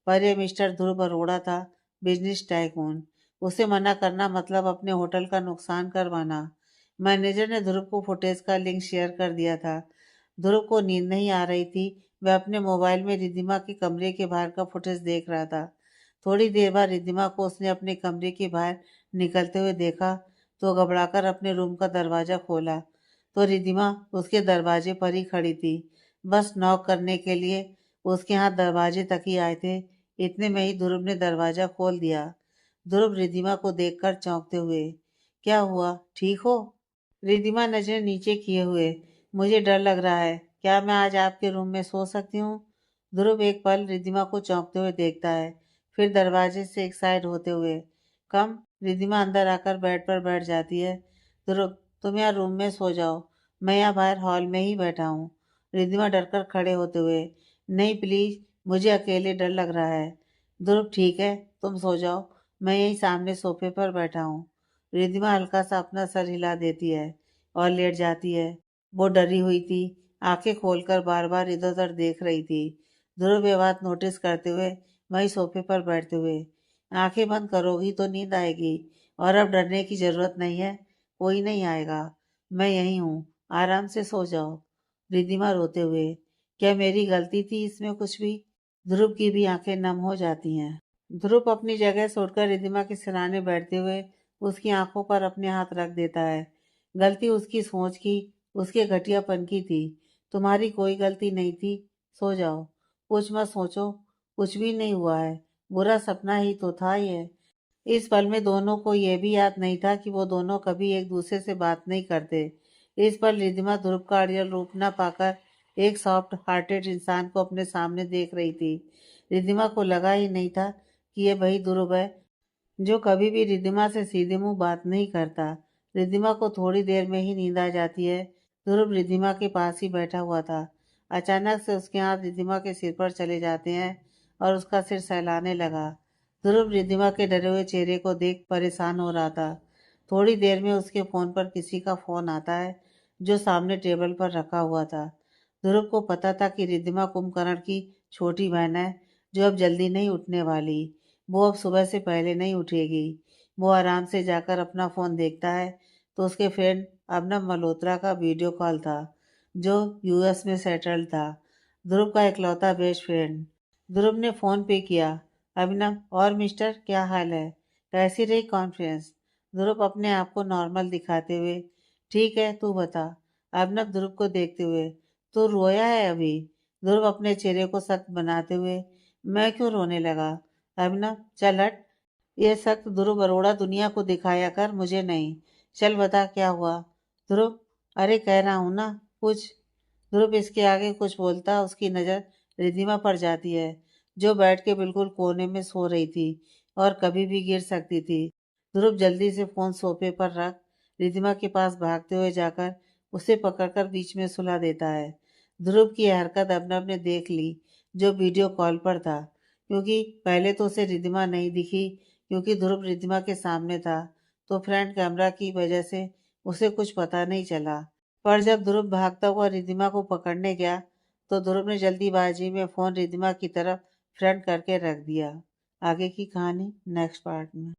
पर यह मिस्टर ध्रुव अरोड़ा था, बिजनेस टाइकून। उसे मना करना मतलब अपने होटल का नुकसान करवाना। मैनेजर ने ध्रुव को फुटेज का लिंक शेयर कर दिया था। ध्रुव को नींद नहीं आ रही थी, वह अपने मोबाइल में रिद्धिमा के कमरे के बाहर का फुटेज देख रहा था। थोड़ी देर बाद रिद्धिमा को उसने अपने कमरे के बाहर निकलते हुए देखा तो घबराकर अपने रूम का दरवाजा खोला तो रिद्धिमा उसके दरवाजे पर ही खड़ी थी, बस नॉक करने के लिए। उसके हाथ दरवाजे तक ही आए थे। इतने में ही ध्रुव ने दरवाजा खोल दिया। ध्रुव रिद्धिमा को देखकर चौंकते हुए, क्या हुआ, ठीक हो? रिद्धिमा नजरें नीचे किए हुए, मुझे डर लग रहा है, क्या मैं आज आपके रूम में सो सकती हूँ? ध्रुव एक पल रिद्धिमा को चौंकते हुए देखता है, फिर दरवाजे से एक साइड होते हुए, कम। रिद्धिमा अंदर आकर बेड पर बैठ जाती है। ध्रुव, तुम यहाँ रूम में सो जाओ, मैं यहाँ बाहर हॉल में ही बैठा हूँ। रिद्धिमा डरकर खड़े होते हुए, नहीं प्लीज, मुझे अकेले डर लग रहा है। ध्रुव, ठीक है, तुम सो जाओ, मैं यहीं सामने सोफे पर बैठा हूँ। रिद्धिमा हल्का सा अपना सर हिला देती है और लेट जाती है। वो डरी हुई थी, आंखें खोलकर बार बार इधर उधर देख रही थी। ध्रुव ये बात नोटिस करते हुए वहीं सोफे पर बैठते हुए, आंखें बंद करोगी तो नींद आएगी, और अब डरने की जरूरत नहीं है, कोई नहीं आएगा, मैं यहीं हूँ, आराम से सो जाओ। रिद्धिमा रोते हुए, क्या मेरी गलती थी इसमें कुछ भी? ध्रुव की भी आंखें नम हो जाती हैं। ध्रुव अपनी जगह से उठकर रिद्धिमा के सिरहाने बैठते हुए उसकी आंखों पर अपने हाथ रख देता है। गलती उसकी सोच की, उसके घटियापन की थी। तुम्हारी कोई गलती नहीं थी, सो जाओ, कुछ मत सोचो, कुछ भी नहीं हुआ है, बुरा सपना ही तो था ये। इस पल में दोनों को यह भी याद नहीं था कि वो दोनों कभी एक दूसरे से बात नहीं करते। इस पल रिद्धिमा ध्रुव का रियल रूप न पाकर एक सॉफ्ट हार्टेड इंसान को अपने सामने देख रही थी। रिद्धिमा को लगा ही नहीं था कि यह वही ध्रुव है जो कभी भी रिद्धिमा से सीधे मुंह बात नहीं करता। रिद्धिमा को थोड़ी देर में ही नींद आ जाती है। ध्रुव रिद्धिमा के पास ही बैठा हुआ था। अचानक से उसके हाथ रिद्धिमा के सिर पर चले जाते हैं और उसका सिर सहलाने लगा। ध्रुव रिद्धिमा के डरे हुए चेहरे को देख परेशान हो रहा था। थोड़ी देर में उसके फोन पर किसी का फोन आता है, जो सामने टेबल पर रखा हुआ था। ध्रुव को पता था कि रिद्धिमा कुंभकर्ण की छोटी बहन है, जो अब जल्दी नहीं उठने वाली। वो अब सुबह से पहले नहीं उठेगी। वो आराम से जाकर अपना फोन देखता है तो उसके फ्रेंड अबनव मल्होत्रा का वीडियो कॉल था, जो यूएस में सेटल्ड था, ध्रुव का इकलौता बेस्ट फ्रेंड। ध्रुव ने फोन पे किया। अभिनव, और मिस्टर, क्या हाल है? कैसी रही कॉन्फ्रेंस? ध्रुव अपने आप को नॉर्मल दिखाते हुए, ठीक है, तू बता। अभिनव ध्रुव को देखते हुए, तू रोया है अभी? ध्रुव अपने चेहरे को सख्त बनाते हुए, मैं क्यों रोने लगा? अभिनव, चल हट। ये सख्त ध्रुव अरोड़ा दुनिया को दिखाया कर, मुझे नहीं। चल बता क्या हुआ? ध्रुव, अरे कह रहा हूं ना, कुछ। ध्रुव इसके आगे कुछ बोलता, उसकी नजर रिधिमा पर जाती है, जो बैठ के बिल्कुल कोने में सो रही थी और कभी भी गिर सकती थी। ध्रुव जल्दी से फोन सोफे पर रख रिधिमा के पास भागते हुए जाकर उसे पकड़कर बीच में सुला देता है। ध्रुव की यह हरकत अभिनव ने देख ली, जो वीडियो कॉल पर था, क्योंकि पहले तो उसे रिधिमा नहीं दिखी, क्योंकि ध्रुव रिधिमा के सामने था, तो फ्रंट कैमरा की वजह से उसे कुछ पता नहीं चला। पर जब ध्रुव भागता हुआ रिधिमा को पकड़ने गया, तो ध्रुव ने जल्दीबाजी में फोन रिधिमा की तरफ फ्रंट करके रख दिया। आगे की कहानी नेक्स्ट पार्ट में।